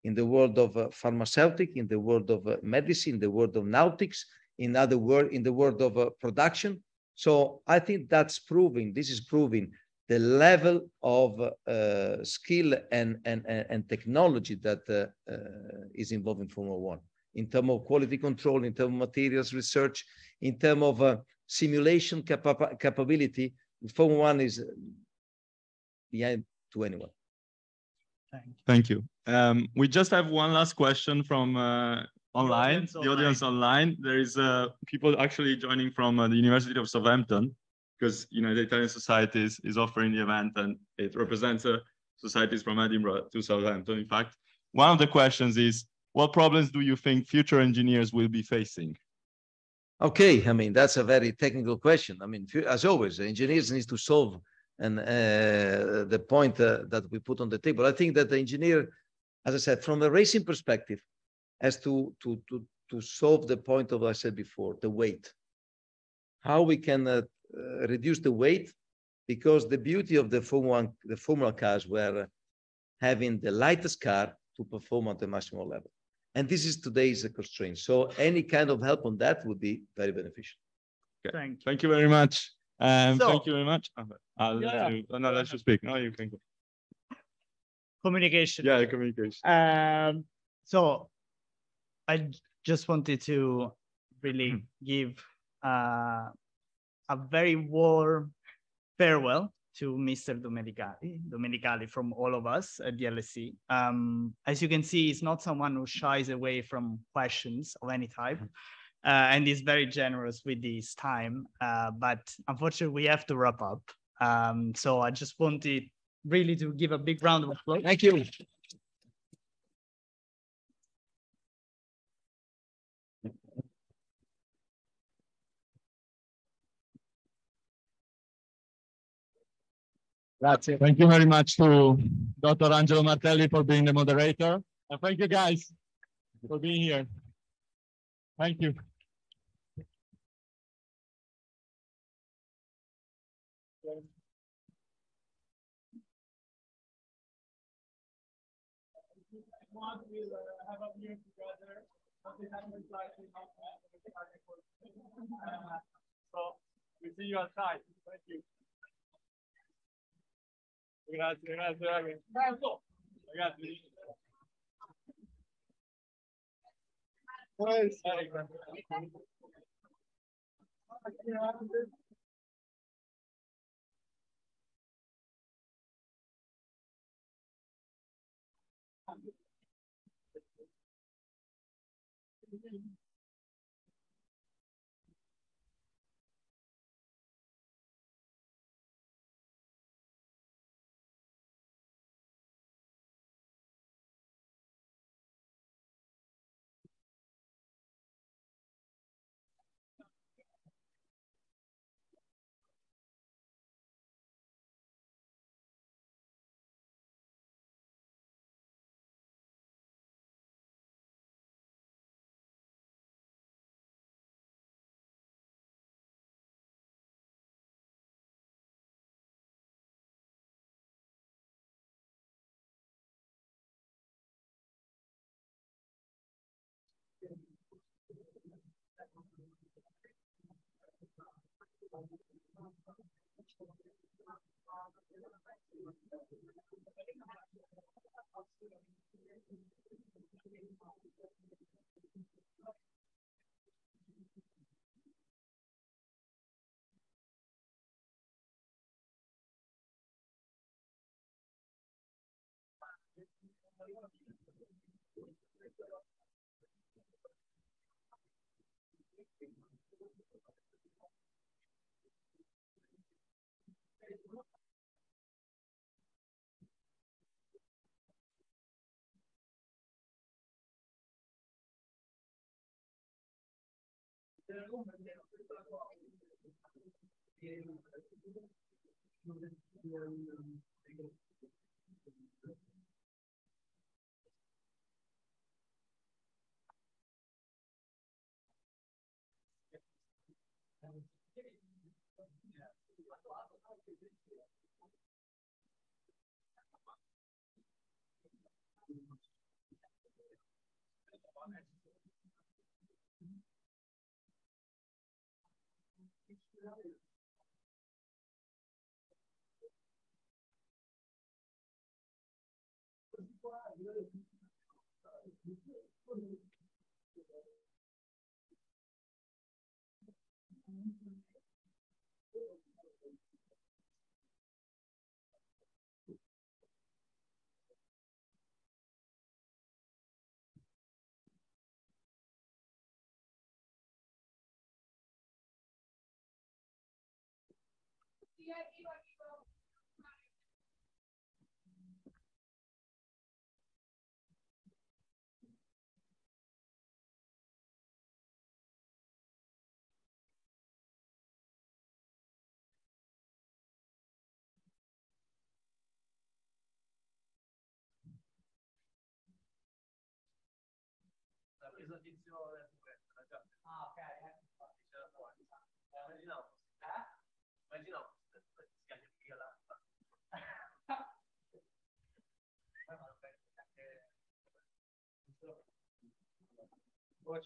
In the world of pharmaceutical, in the world of medicine, in the world of nautics, in the world of production. So I think that's proving, this is proving the level of skill and technology that is involved in Formula One, in terms of quality control, in terms of materials research, in terms of simulation capability. Formula One is behind to anyone. Thank you. We just have one last question from online, the audience online. There is people actually joining from the University of Southampton, because the Italian Society is offering the event, and it represents societies from Edinburgh to Southampton. In fact, one of the questions is, what problems do you think future engineers will be facing? Okay, I mean, that's a very technical question. I mean, as always, engineers need to solve the point that we put on the table. I think that the engineer, as I said, from a racing perspective, has to solve the point of what I said before, the weight. How we can reduce the weight, because the beauty of the Formula cars were having the lightest car to perform at the maximum level. And this is today's constraint. So any kind of help on that would be very beneficial. Okay. Thank you very much. Thank you very much. I'll let you, no, let you speak. No, you can go. Communication. Yeah, communication. So I just wanted to really give a very warm farewell to Mr. Domenicali from all of us at the LSE. As you can see, he's not someone who shies away from questions of any type, and he's very generous with his time. But unfortunately, we have to wrap up. So I just wanted really to give a big round of applause. Thank you. Grazie. Thank you very much to Dr. Angelo Martelli for being the moderator. And thank you guys for being here. Thank you. Have a beer together. So we see you outside. Thank you. Grazie, grazie. Ragazzi.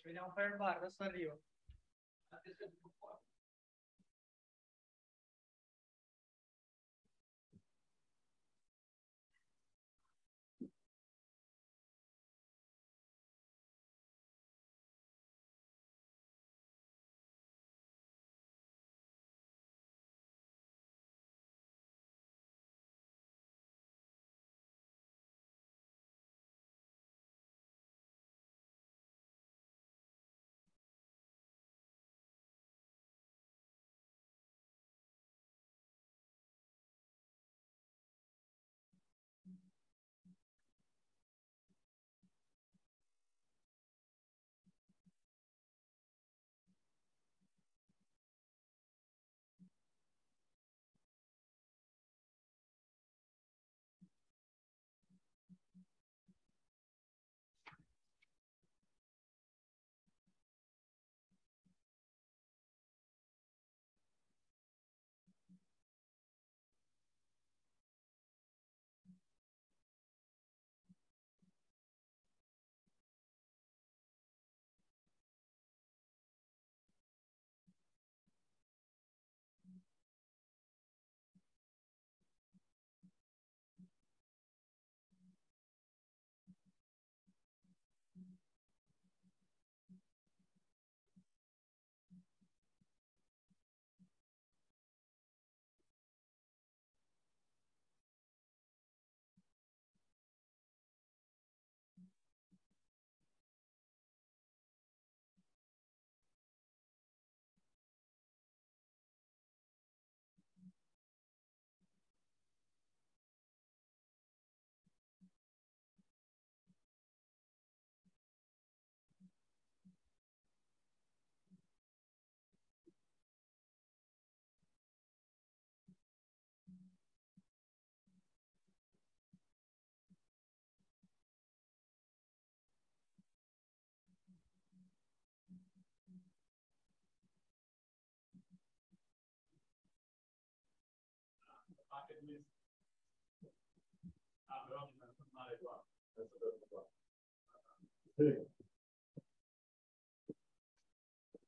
Ci vediamo per il bar, adesso arrivo.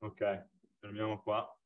Ok, fermiamo qua.